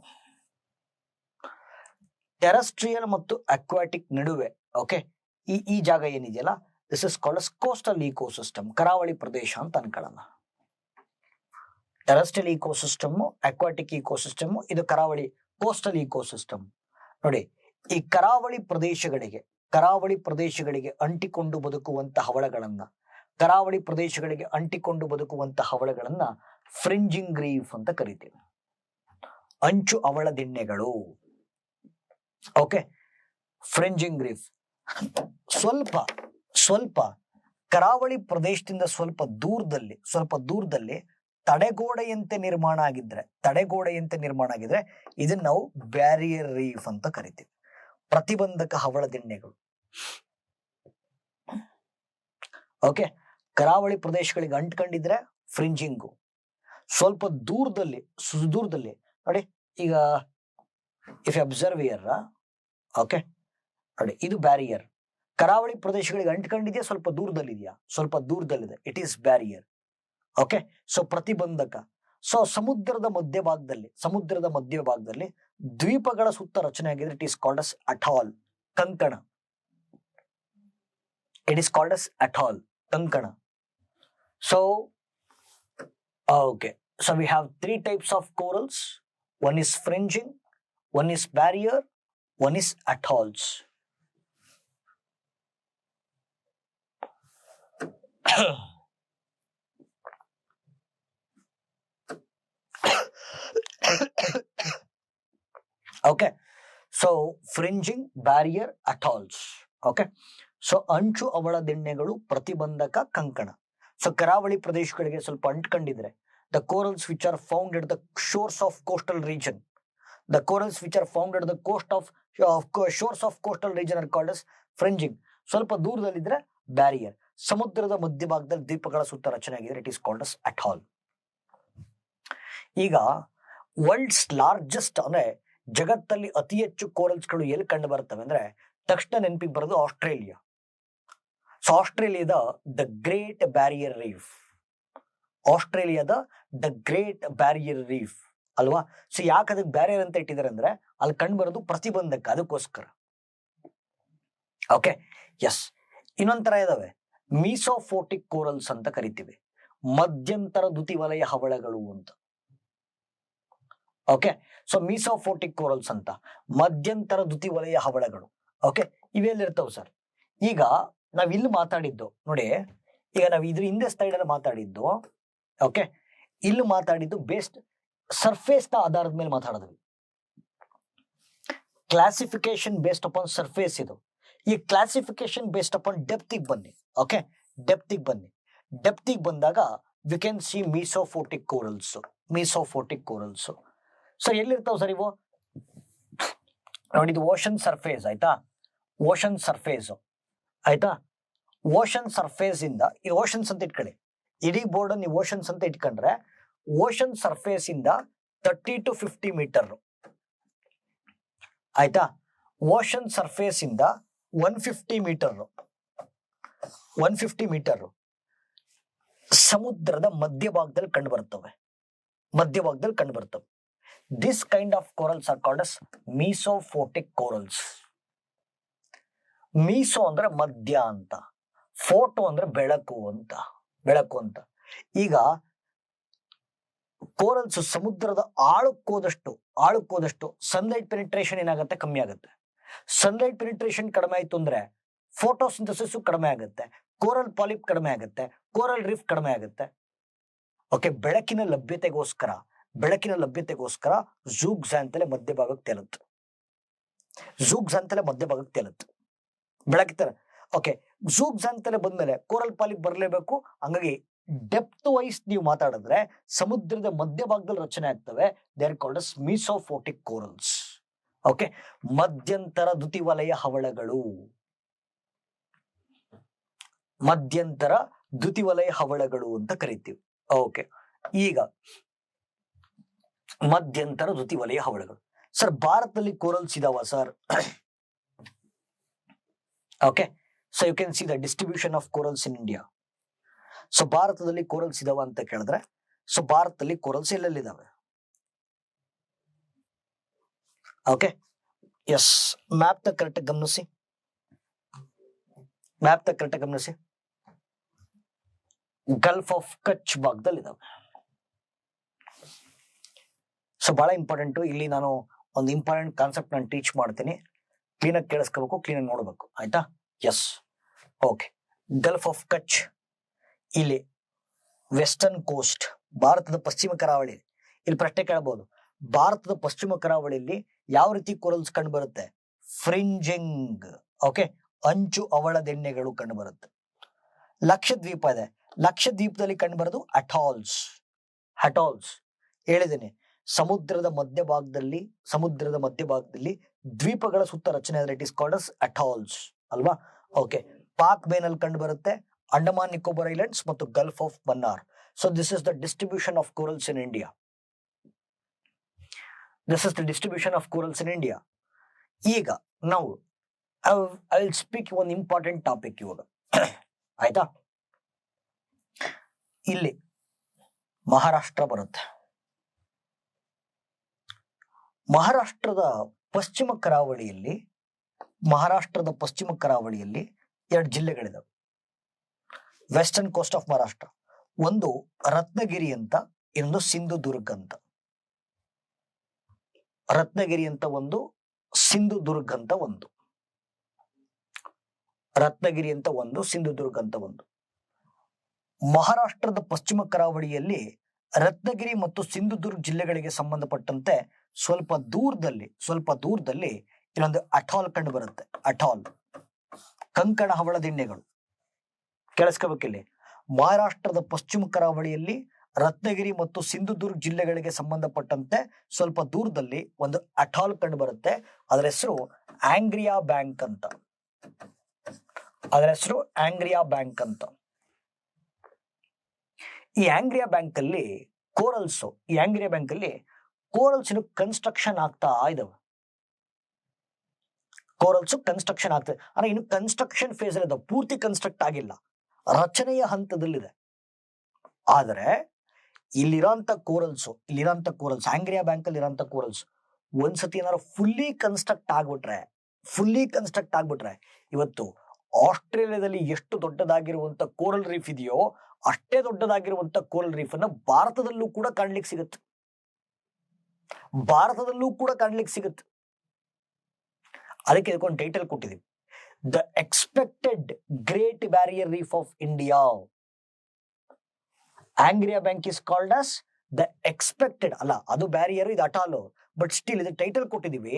ಟೆರಸ್ಟ್ರಿಯಲ್ ಮತ್ತು ಅಕ್ವಾಟಿಕ್ ನಡುವೆ, ಓಕೆ, ಈ ಜಾಗ ಏನಿದೆಯಲ್ಲ, this is called us coastal ecosystem, ಕರಾವಳಿ ಪ್ರದೇಶ ಅಂತ ಅನ್ಕೊಳ್ಳೋಣ. ಟೆರಸ್ಟ್ರಿಯಲ್ ಇಕೋಸಿಸ್ಟಮ್, ಅಕ್ವಾಟಿಕ್ ಇಕೋಸಿಸ್ಟಮ್, ಇದು ಕರಾವಳಿ ಕೋಸ್ಟಲ್ ಇಕೋಸಿಸ್ಟಮ್. ನೋಡಿ, ಈ ಕರಾವಳಿ ಪ್ರದೇಶಗಳಿಗೆ ಅಂಟಿಕೊಂಡು ಬದುಕುವಂತ ಹವಳಗಳನ್ನ ಫ್ರಿಂಜಿಂಗ್ ರೀಫ್ ಅಂತ ಕರಿತೀವಿ, ಅಂಚು ಅವಳ ದಿಣ್ಣೆಗಳು. ಓಕೆ, ಫ್ರಿಂಜಿಂಗ್ ರೀಫ್ ಸ್ವಲ್ಪ ಕರಾವಳಿ ಪ್ರದೇಶದಿಂದ ಸ್ವಲ್ಪ ದೂರದಲ್ಲಿ ತಡೆಗೋಡೆಯಂತೆ ನಿರ್ಮಾಣ ಆಗಿದ್ರೆ ಇದನ್ನ ನಾವು ಬ್ಯಾರಿಯರ್ ರೀಫ್ ಅಂತ ಕರಿತೀವಿ, ಪ್ರತಿಬಂಧಕ ಹವಳ ದಿಣ್ಣೆಗಳು. ಓಕೆ, ಕರಾವಳಿ ಪ್ರದೇಶಗಳಿಗೆ ಅಂಟ್ಕೊಂಡಿದ್ರೆ ಫ್ರಿಂಜಿಂಗು, ಸ್ವಲ್ಪ ಸುದೂರದಲ್ಲಿ ನೋಡಿ, ಈಗ if you observe here, okay ನೋಡಿ, ಇದು ಬ್ಯಾರಿಯರ್. ಕರಾವಳಿ ಪ್ರದೇಶಗಳಿಗೆ ಅಂಟ್ಕೊಂಡಿದೆಯಾ, ಸ್ವಲ್ಪ ದೂರದಲ್ಲಿದೆ, it is barrier. Okay, so ಪ್ರತಿಬಂಧಕ. ಸೊ ಸಮುದ್ರದ ಮಧ್ಯಭಾಗದಲ್ಲಿ ದ್ವೀಪಗಳ ಸುತ್ತ ರಚನೆ ಆಗಿದ್ರೆ it is called as atoll, ಕಂಕಣ. So okay, so we have 3 types of corals. One is fringing, one is barrier, one is atolls. Okay, so fringing, barrier, atolls. Okay, so ಅಂಚು ಅವಳ ದಿಣ್ಣೆಗಳು, ಪ್ರತಿಬಂಧಕ ಕಂಕಣ. ಸೊ ಕರಾವಳಿ ಪ್ರದೇಶಗಳಿಗೆ ಸ್ವಲ್ಪ ಅಂಟ್ಕೊಂಡಿದ್ರೆ, the corals which are found at the shores of coastal region are called as fringing. ಸ್ವಲ್ಪ ದೂರದಲ್ಲಿದ್ರೆ barrier. ಸಮುದ್ರದ ಮಧ್ಯಭಾಗದಲ್ಲಿ ದ್ವೀಪಗಳ ಸುತ್ತ ರಚನೆ ಆಗಿದ್ರೆ ಇಟ್ ಈಸ್ ಕಾಲ್ಡ್ ಅಸ್ ಅಟಾಲ್. ಈಗ ವರ್ಲ್ಡ್ಸ್ ಲಾರ್ಜೆಸ್ಟ್ ಅಂದ್ರೆ ಜಗತ್ತಲ್ಲಿ ಅತಿ ಹೆಚ್ಚು ಕೋರಲ್ಸ್ಗಳು ಎಲ್ಲಿ ಕಂಡು ಬರ್ತವೆ ಅಂದ್ರೆ ತಕ್ಷಣ ನೆನಪಿಗೆ ಬರೋದು ಆಸ್ಟ್ರೇಲಿಯಾ. ಸೊ ಆಸ್ಟ್ರೇಲಿಯಾದ ದ ಗ್ರೇಟ್ ಬ್ಯಾರಿಯರ್ ರೀಫ್ ಅಲ್ವಾ? ಸೊ ಯಾಕೆ ಅದಕ್ಕೆ ಬ್ಯಾರಿಯರ್ ಅಂತ ಇಟ್ಟಿದ್ದಾರೆ ಅಂದ್ರೆ ಅಲ್ಲಿ ಕಂಡು ಬರೋದು ಪ್ರತಿಬಂಧಕ, ಅದಕ್ಕೋಸ್ಕರ. Okay, S. ಇನ್ನೊಂಥರ ಇದಾವೆ ಮೀಸೋಫೋಟಿಕ್ ಕೋರಲ್ಸ್ ಅಂತ ಕರಿತೀವಿ, ಮಧ್ಯಂತರ ದ್ಯುತಿವಲಯ ಹವಳಗಳು ಅಂತ. ಓಕೆ, ಸೊ ಮೀಸೋಫೋಟಿಕ್ ಕೋರಲ್ಸ್ ಅಂತ ಮಧ್ಯಂತರ ದ್ಯುತಿವಲಯ ಹವಳಗಳು. Okay, ಇವೆಲ್ಲಿರ್ತಾವ sir? ಈಗ ನಾವ್ ಇಲ್ಲಿ ಮಾತಾಡಿದ್ದು ನೋಡಿ, ಈಗ ನಾವ್ ಇದ್ರ ಹಿಂದೆ ಸೈಡ್ ಅಲ್ಲಿ ಮಾತಾಡಿದ್ದು, ಓಕೆ, ಇಲ್ಲಿ ಮಾತಾಡಿದ್ದು ಬೇಸ್ಡ್ ಸರ್ಫೇಸ್ ನ ಆಧಾರದ ಮೇಲೆ ಮಾತಾಡಿದ್ವಿ. ಕ್ಲಾಸಿಫಿಕೇಶನ್ ಬೇಸ್ಡ್ ಅಪಾನ್ ಸರ್ಫೇಸ್ ಇದು. ಈ ಕ್ಲಾಸಿಫಿಕೇಶನ್ ಬೇಸ್ಡ್ ಅಪಾನ್ ಡೆಪ್ತಿಗೆ ಬನ್ನಿ. ಓಕೆ, ಡೆಪ್ತಿಗೆ ಬಂದಾಗ we can see mesophotic corals. So ಎಲ್ಲಿರ್ತಾವ ಸರ್ ಇವು? ನೋಡಿ, ಇದು ಓಷನ್ ಸರ್ಫೇಸ್ ಆಯ್ತಾ, ಓಷನ್ ಸರ್ಫೇಸ್ ಇಂದ ಈ ಓಷನ್ಸ್ ಅಂತ ಇಟ್ಕೊಳ್ಳಿ, ಇಡೀ ಬೋರ್ಡ್ ನೀವು ಓಷನ್ಸ್ ಅಂತ ಇಟ್ಕೊಂಡ್ರೆ ಓಷನ್ ಸರ್ಫೇಸ್ ಇಂದ 30 to 50 ಮೀಟರ್ ಆಯ್ತಾ. ಓಷನ್ ಸರ್ಫೇಸ್ ಇಂದ 150 ಮೀಟರ್ ಸಮುದ್ರದ ಮಧ್ಯಭಾಗದಲ್ಲಿ ಕಂಡು ಬರ್ತವೆ. This kind of corals are called as mesophotic corals. Meso ಅಂದ್ರೆ ಮಧ್ಯ ಅಂತ, ಫೋಟೋ ಅಂದ್ರೆ ಬೆಳಕು ಅಂತ. ಈಗ ಕೋರಲ್ಸ್ ಸಮುದ್ರದ ಆಳಕ್ಕೋದಷ್ಟು ಸನ್ಲೈಟ್ ಪೆನಿಟ್ರೇಷನ್ ಏನಾಗುತ್ತೆ, ಕಮ್ಮಿ ಆಗುತ್ತೆ. ಸನ್ಲೈಟ್ ಪೆನಿಟ್ರೇಷನ್ ಕಡಿಮೆ ಆಯ್ತು ಅಂದ್ರೆ ಫೋಟೋಸಿಂಥಸಿಸ್ ಕಡಿಮೆ ಆಗುತ್ತೆ, ಕೋರಲ್ ಪಾಲಿಪ್ ಕಡಿಮೆ ಆಗುತ್ತೆ, ಕೋರಲ್ ರೀಫ್ ಕಡಿಮೆ ಆಗುತ್ತೆ. ಓಕೆ, ಬೆಳಕಿನ ಲಭ್ಯತೆಗೋಸ್ಕರ ಝೂಗ್ಝಾಂಥಲೆ ಮಧ್ಯಭಾಗಕ್ಕೆ ತೇಲುತ್ತೆ. ಬೆಳಕಿನ ಓಕೆ, ಝೂಗ್ಝಾಂಥಲೆ ಬಂದ್ಮೇಲೆ ಕೋರಲ್ ಪಾಲಿಪ್ ಬರಲೇಬೇಕು. ಹಂಗಾಗಿ ಡೆಪ್ತ್ ವೈಸ್ ನೀವು ಮಾತಾಡಿದ್ರೆ ಸಮುದ್ರದ ಮಧ್ಯಭಾಗದಲ್ಲಿ ರಚನೆ ಆಗ್ತವೆ. They are called as mesophotic corals. Okay, ಮಧ್ಯಂತರ ದ್ಯುತಿವಲಯ ಹವಳಗಳು ಅಂತ ಕರಿತೀವಿ. ಓಕೆ, ಈಗ ಮಧ್ಯಂತರ ದ್ಯುತಿವಲಯ ಹವಳಗಳು. ಸರ್, ಭಾರತದಲ್ಲಿ ಕೋರಲ್ಸ್ ಇದಾವ sir? Okay, so you can see the distribution of corals in India. So ಭಾರತದಲ್ಲಿ ಕೋರಲ್ಸ್ ಇದಾವ ಅಂತ ಕೇಳಿದ್ರೆ, ಸೊ ಭಾರತದಲ್ಲಿ ಕೋರಲ್ಸ್ ಎಲ್ಲೆಲ್ಲಿದಾವೆ? ಓಕೆ, ಎಸ್, ಮ್ಯಾಪ್ ಕರೆಕ್ಟ್ ಗಮನಿಸಿ. ಗಲ್ಫ್ ಆಫ್ ಕಚ್ ಭಾಗದಲ್ಲಿ ಇದಾವೆ. ಸೊ ಬಹಳ ಇಂಪಾರ್ಟೆಂಟ್. ಇಲ್ಲಿ ನಾನು ಒಂದು ಇಂಪಾರ್ಟೆಂಟ್ ಕಾನ್ಸೆಪ್ಟ್ ನಾನು ಟೀಚ್ ಮಾಡ್ತೀನಿ. ಕ್ಲೀನಾಗಿ ಕೇಳಿಸ್ಕೋಬೇಕು, ಕ್ಲೀನಾಗಿ ನೋಡ್ಬೇಕು, ಆಯ್ತಾ? Yes, okay. Gulf of Kutch, ಇಲ್ಲಿ ವೆಸ್ಟರ್ನ್ ಕೋಸ್ಟ್, ಭಾರತದ ಪಶ್ಚಿಮ ಕರಾವಳಿ. ಇಲ್ಲಿ ಪ್ರಶ್ನೆ ಕೇಳಬಹುದು, ಭಾರತದ ಪಶ್ಚಿಮ ಕರಾವಳಿಯಲ್ಲಿ ಯಾವ ರೀತಿ ಕೋರಲ್ಸ್ ಕಂಡು ಬರುತ್ತೆ? ಫ್ರಿಂಜಿಂಗ್, ಓಕೆ, ಅಂಚು ಅವಳದೆಣ್ಣೆಗಳು ಕಂಡು ಬರುತ್ತೆ. ಲಕ್ಷದ್ವೀಪ ಇದೆ, ಲಕ್ಷದ್ವೀಪದಲ್ಲಿ ಕಂಡು ಬರೋದು ಅಟಾಲ್ಸ್. ಹೇಳಿದ್ದೇನೆ, ಸಮುದ್ರದ ಮಧ್ಯಭಾಗದಲ್ಲಿ ದ್ವೀಪಗಳ ಸುತ್ತ ರಚನೆ ಆದ್ರೆ it is called as atolls ಅಲ್ವಾ? ಓಕೆ, ಪಾಕ್ ಬೇನಲ್ಲಿ ಕಂಡು ಬರುತ್ತೆ, ಅಂಡಮಾನ್ ನಿಕೋಬಾರ್ ಐಲ್ಯಾಂಡ್ಸ್ ಮತ್ತು gulf of Mannar. So this is the distribution of corals in India. ಈಗ ನಾವು ಐ ವಿಲ್ ಸ್ಪೀಕ್ ಒಂದು ಇಂಪಾರ್ಟೆಂಟ್ ಟಾಪಿಕ್ ಇವಾಗ, ಆಯ್ತಾ? ಇಲ್ಲಿ ಮಹಾರಾಷ್ಟ್ರ ಬರುತ್ತೆ. ಮಹಾರಾಷ್ಟ್ರದ ಪಶ್ಚಿಮ ಕರಾವಳಿಯಲ್ಲಿ 2 ಜಿಲ್ಲೆಗಳಿದಾವೆ. ವೆಸ್ಟರ್ನ್ ಕೋಸ್ಟ್ ಆಫ್ ಮಹಾರಾಷ್ಟ್ರ, ಒಂದು ರತ್ನಗಿರಿ ಅಂತ, ಇನ್ನೊಂದು ಸಿಂಧುದುರ್ಗ್ ಅಂತ. ಸಿಂಧುದುರ್ಗ್ ಅಂತ ಒಂದು. ಮಹಾರಾಷ್ಟ್ರದ ಪಶ್ಚಿಮ ಕರಾವಳಿಯಲ್ಲಿ ರತ್ನಗಿರಿ ಮತ್ತು ಸಿಂಧುದುರ್ಗ್ ಜಿಲ್ಲೆಗಳಿಗೆ ಸಂಬಂಧಪಟ್ಟಂತೆ ಸ್ವಲ್ಪ ದೂರದಲ್ಲಿ ಇನ್ನೊಂದು ಅಟಾಲ್ ಕಂಡು ಬರುತ್ತೆ. ಅಟಾಲ್, ಕಂಕಣ ಹವಳದಿಣ್ಣೆಗಳು. ಕೇಳಿಸ್ಕೋಬೇಕಿಲ್ಲಿ, ಮಹಾರಾಷ್ಟ್ರದ ಪಶ್ಚಿಮ ಕರಾವಳಿಯಲ್ಲಿ ರತ್ನಗಿರಿ ಮತ್ತು ಸಿಂಧುದುರ್ಗ್ ಜಿಲ್ಲೆಗಳಿಗೆ ಸಂಬಂಧಪಟ್ಟಂತೆ ಸ್ವಲ್ಪ ದೂರದಲ್ಲಿ ಒಂದು ಅಟಾಲ್ ಕಂಡು ಬರುತ್ತೆ. ಅದರ ಹೆಸರು ಆಂಗ್ರಿಯಾ ಬ್ಯಾಂಕ್ ಅಂತ. ಈ ಆಂಗ್ರಿಯಾ ಬ್ಯಾಂಕ್ ಅಲ್ಲಿ ಕೋರಲ್ಸ್ ಕನ್ಸ್ಟ್ರಕ್ಷನ್ ಆಗ್ತಾ ಇದಾವೆ. ಅಂದ್ರೆ ಇನ್ನು ಕನ್ಸ್ಟ್ರಕ್ಷನ್ ಫೇಸ್ ಅಲ್ಲಿ ಇದಾವೆ, ಪೂರ್ತಿ ಕನ್ಸ್ಟ್ರಕ್ಟ್ ಆಗಿಲ್ಲ, ರಚನೆಯ ಹಂತದಲ್ಲಿದೆ. ಆದರೆ ಇಲ್ಲಿರೋಂಥ ಕೋರಲ್ಸ್ ಆಂಗ್ರಿಯಾ ಬ್ಯಾಂಕ್ ಅಲ್ಲಿ ಇರೋಂಥ ಕೋರಲ್ಸ್ ಒಂದ್ಸತಿ ಏನಾದ್ರು ಫುಲ್ಲಿ ಕನ್ಸ್ಟ್ರಕ್ಟ್ ಆಗ್ಬಿಟ್ರೆ ಇವತ್ತು ಆಸ್ಟ್ರೇಲಿಯಾದಲ್ಲಿ ಎಷ್ಟು ದೊಡ್ಡದಾಗಿರುವಂತ ಕೋರಲ್ ರೀಫ್ ಇದೆಯೋ ಅಷ್ಟೇ ದೊಡ್ಡದಾಗಿರುವಂತ ಕೋರಲ್ ರೀಫ್ ಅನ್ನ ಭಾರತದಲ್ಲೂ ಕೂಡ ಕಾಣ್ಲಿಕ್ಕೆ ಸಿಗುತ್ತೆ. ಅದಕ್ಕೆ ಇದಕ್ಕೊಂದು ಟೈಟಲ್ ಕೊಟ್ಟಿದ್ದೀವಿ, the expected great barrier reef of India. Angria bank is called as the expected, ಅಲ್ಲ ಅದು ಬ್ಯಾರಿಯರ್, ಇದು ಅಟಾಲು, ಬಟ್ ಸ್ಟಿಲ್ ಇದು ಟೈಟಲ್ ಕೊಟ್ಟಿದ್ದೀವಿ.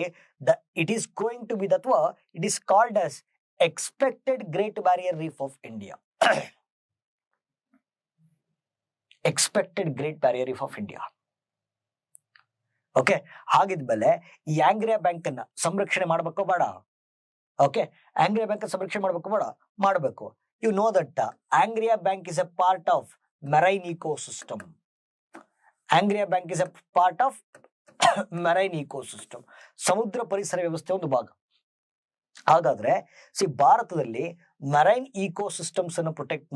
It is going to be ಅಥವಾ it is called as expected great barrier reef of India. Expected great barrier reef of India. Okay, ಹಾಗಿದ್ಮೇಲೆ ಈ Angria bank ಅನ್ನ ಸಂರಕ್ಷಣೆ ಮಾಡ್ಬೇಕೋ ಬೇಡ? ಓಕೆ, ಆಂಗ್ರಿಯಾ ಬ್ಯಾಂಕ್ ಸಂರಕ್ಷಣೆ ಮಾಡ್ಬೇಕೋ ಬೇಡ? ಮಾಡಬೇಕು. You know that Angria bank is a part of marine ecosystem. ಸಮುದ್ರ ಪರಿಸರ ವ್ಯವಸ್ಥೆ ಒಂದು ಭಾಗ. ಹಾಗಾದ್ರೆ ಭಾರತದಲ್ಲಿ ಮೆರೈನ್ ಇಕೋಸಿಸ್ಟಮ್ಸ್ ಅನ್ನು ಪ್ರೊಟೆಕ್ಟ್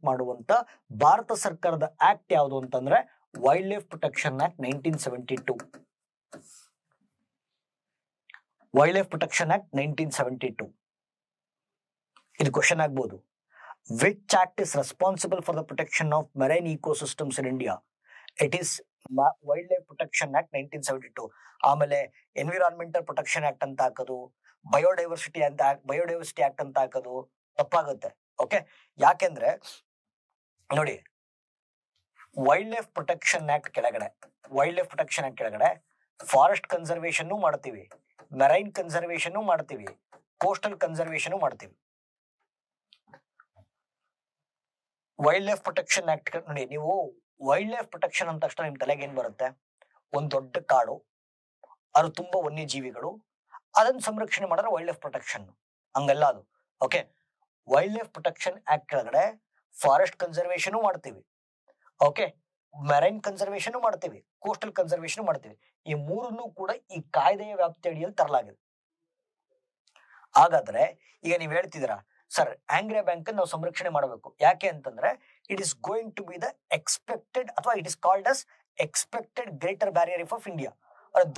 ಮಾಡುವಂತ ಭಾರತ ಸರ್ಕಾರದ ಆಕ್ಟ್ ಯಾವುದು ಅಂತಂದ್ರೆ wild life protection act 1972. Wild life protection act 1972. ಇದು ಕ್ವಶನ್ ಆಗ್ಬೋದು. Which act is responsible for the protection of marine ecosystems in India? It is wild life protection act 1972. ಆಮೇಲೆ environmental protection act ಅಂತ ಹಾಕೋದು, biodiversity act ಅಂತ ಹಾಕೋದು ತಪ್ಪಾಗುತ್ತೆ. Okay, ಯಾಕೆಂದ್ರೆ ನೋಡಿ, ವೈಲ್ಡ್ ಲೈಫ್ ಪ್ರೊಟೆಕ್ಷನ್ ಆಕ್ಟ್ ಕೆಳಗಡೆ ಫಾರೆಸ್ಟ್ ಕನ್ಸರ್ವೇಷನ್ ಮಾಡ್ತೀವಿ, ಮೆರೈನ್ ಕನ್ಸರ್ವೇಷನ್ ಮಾಡ್ತೀವಿ, ಕೋಸ್ಟಲ್ ಕನ್ಸರ್ವೇಷನ್ ಮಾಡ್ತೀವಿ. ವೈಲ್ಡ್ ಲೈಫ್ ಪ್ರೊಟೆಕ್ಷನ್ ಆಕ್ಟ್ ನೋಡಿ, ನೀವು ವೈಲ್ಡ್ ಲೈಫ್ ಪ್ರೊಟೆಕ್ಷನ್ ಅಂತ ತಕ್ಷಣ ನಿಮ್ ತಲೆಗೆ ಏನ್ ಬರುತ್ತೆ? ಒಂದ್ ದೊಡ್ಡ ಕಾಡು, ಅದು ತುಂಬಾ ವನ್ಯಜೀವಿಗಳು, ಅದನ್ನ ಸಂರಕ್ಷಣೆ ಮಾಡಿದ್ರೆ ವೈಲ್ಡ್ ಲೈಫ್ ಪ್ರೊಟೆಕ್ಷನ್. ಹಂಗಲ್ಲ ಅದು. Okay, wild life protection act ಕೆಳಗಡೆ ಫಾರೆಸ್ಟ್ ಕನ್ಸರ್ವೇಷನ್ ಮಾಡ್ತೀವಿ, ಓಕೆ, ಮೆರೈನ್ ಕನ್ಸರ್ವೇಷನ್ ಮಾಡ್ತೀವಿ, ಕೋಸ್ಟಲ್ ಕನ್ಸರ್ವೇಷನ್ ಮಾಡ್ತೀವಿ. ಈ ಮೂರನ್ನು ಕೂಡ ಈ ಕಾಯ್ದೆಯ ವ್ಯಾಪ್ತಿ ಅಡಿಯಲ್ಲಿ ತರಲಾಗಿದೆ. ಹಾಗಾದ್ರೆ ಈಗ ನೀವ್ ಹೇಳ್ತಿದ್ದೀರಾ, ಸರ್ ಆಂಗ್ರಿಯಾ ಬ್ಯಾಂಕ್ ನಾವು ಸಂರಕ್ಷಣೆ ಮಾಡಬೇಕು, ಯಾಕೆ ಅಂತಂದ್ರೆ it is going to be the expected, ಅಥವಾ it is called as expected greater barrier reef of India.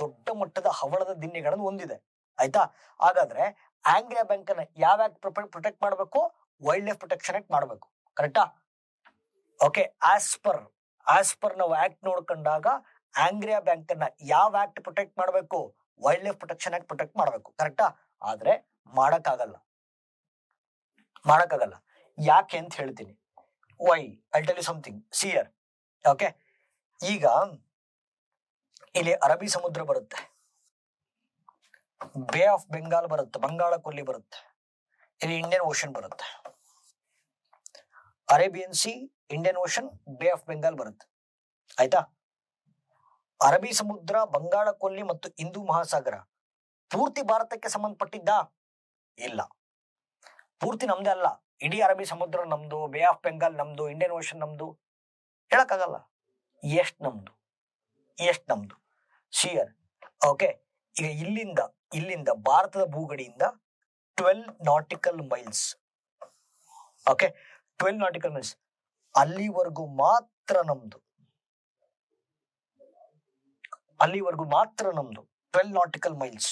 ದೊಡ್ಡ ಮಟ್ಟದ ಹವಳದ ದಿಣ್ಣೆಗಳನ್ನು ಹೊಂದಿದೆ. ಆಯ್ತಾ? ಹಾಗಾದ್ರೆ ಆಂಗ್ರಿಯಾ ಬ್ಯಾಂಕ್ ಅನ್ನ ಯಾವ ಆಕ್ಟ್ ಪ್ರೊಟೆಕ್ಟ್ ಮಾಡಬೇಕು? ವೈಲ್ಡ್ ಲೈಫ್ ಪ್ರೊಟೆಕ್ಷನ್ ಆಕ್ಟ್ ಮಾಡಬೇಕು. ಕರೆಕ್ಟಾ? ಓಕೆ, ಆಸ್ ಪರ್ ನಾವು ಆಕ್ಟ್ ನೋಡ್ಕೊಂಡಾಗ ಆಂಗ್ರಿಯಾ ಬ್ಯಾಂಕ್ ಅನ್ನ ಯಾವ ಆಕ್ಟ್ ಪ್ರೊಟೆಕ್ಟ್ ಮಾಡಬೇಕು? Wildlife protection act protect ಮಾಡಬೇಕು. ಕರೆಕ್ಟಾ? ಆದ್ರೆ ಮಾಡಕ್ಕಾಗಲ್ಲ. ಯಾಕೆ ಅಂತ ಹೇಳ್ತೀನಿ. Why? I tell you something. ಸಿಯರ್, ಓಕೆ, ಈಗ ಇಲ್ಲಿ ಅರಬ್ಬಿ ಸಮುದ್ರ ಬರುತ್ತೆ, ಬೇ ಆಫ್ ಬೆಂಗಾಲ್ ಬರುತ್ತೆ, ಬಂಗಾಳ ಕೊಲ್ಲಿ ಬರುತ್ತೆ, ಇಲ್ಲಿ ಇಂಡಿಯನ್ ಓಷನ್ ಬರುತ್ತೆ. Arabian C, Indian ocean, bay of Bengal ಬರುತ್ತೆ. ಆಯ್ತಾ? ಅರಬ್ಬಿ ಸಮುದ್ರ, ಬಂಗಾಳ ಕೊಲ್ಲಿ ಮತ್ತು ಹಿಂದೂ ಮಹಾಸಾಗರ ಪೂರ್ತಿ ಭಾರತಕ್ಕೆ ಸಂಬಂಧಪಟ್ಟಿದ್ದ? ಇಲ್ಲ, ಪೂರ್ತಿ ನಮ್ದೇ ಅಲ್ಲ. ಇಡೀ ಅರಬ್ಬಿ ಸಮುದ್ರ ನಮ್ದು, ಬೇ ಆಫ್ ಬೆಂಗಾಲ್ ನಮ್ದು, ಇಂಡಿಯನ್ ಓಷನ್ ನಮ್ದು ಹೇಳಕ್ಕಾಗಲ್ಲ. ಎಷ್ಟ್ ನಮ್ದು? ಶಿಯರ್. ಓಕೆ, ಈಗ ಇಲ್ಲಿಂದ ಭಾರತದ ಭೂಗಡಿಯಿಂದ 12 nautical miles, okay, 12 nautical miles ಅಲ್ಲಿವರೆಗೂ ಮಾತ್ರ ನಮ್ದು. 12 ನಾಟಿಕಲ್ ಮೈಲ್ಸ್.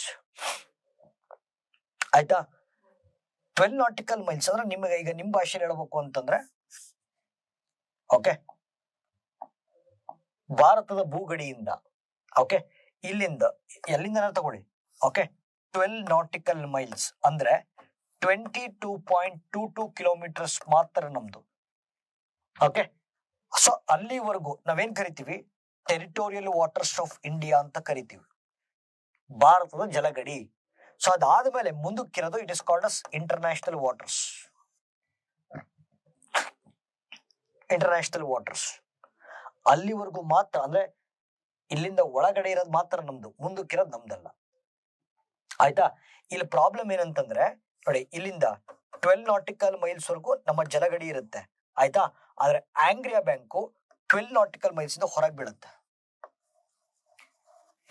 ಆಯ್ತಾ? 12 ನಾಟಿಕಲ್ ಮೈಲ್ಸ್ ಅಂದ್ರೆ ನಿಮಗೆ ಈಗ ನಿಮ್ ಭಾಷೆಯಲ್ಲಿ ಹೇಳ್ಬೇಕು ಅಂತಂದ್ರೆ, ಓಕೆ, ಭಾರತದ ಭೂಗಡಿಯಿಂದ, ಓಕೆ, ಎಲ್ಲಿಂದ ತಗೊಳ್ಳಿ, ಓಕೆ, 12 ನಾಟಿಕಲ್ ಮೈಲ್ಸ್ ಅಂದ್ರೆ 22.22 ಕಿಲೋಮೀಟರ್ಸ್ ಮಾತ್ರ ನಮ್ದು. ಓಕೆ, ಸೊ ಅಲ್ಲಿವರೆಗೂ ನಾವೇನ್ ಕರಿತೀವಿ? ಟೆರಿಟೋರಿಯಲ್ ವಾಟರ್ಸ್ ಆಫ್ ಇಂಡಿಯಾ ಅಂತ ಕರಿತೀವಿ, ಭಾರತದ ಜಲಗಡಿ. ಸೊ ಅದಾದ್ಮೇಲೆ ಮುಂದಕ್ಕಿರೋದು it is called as international waters. ಅಲ್ಲಿವರೆಗೂ ಮಾತ್ರ, ಅಂದ್ರೆ ಇಲ್ಲಿಂದ ಒಳಗಡೆ ಇರೋದು ಮಾತ್ರ ನಮ್ದು, ಮುಂದಕ್ಕಿರೋದು ನಮ್ದಲ್ಲ. ಆಯ್ತಾ? ಇಲ್ಲಿ ಪ್ರಾಬ್ಲಮ್ ಏನಂತಂದ್ರೆ ನೋಡಿ, ಇಲ್ಲಿಂದ 12 ನಾಟಿಕಲ್ ಮೈಲ್ಸ್ ವರೆಗೂ ನಮ್ಮ ಜಲಗಡಿ ಇರುತ್ತೆ. ಆಯ್ತಾ? ಆದ್ರೆ ಆಂಗ್ರಿಯಾ ಬ್ಯಾಂಕು 12 ನಾಟಿಕಲ್ ಮೈಲ್ಸ್ ಇಂದ ಹೊರಗೆ ಬೀಳುತ್ತೆ.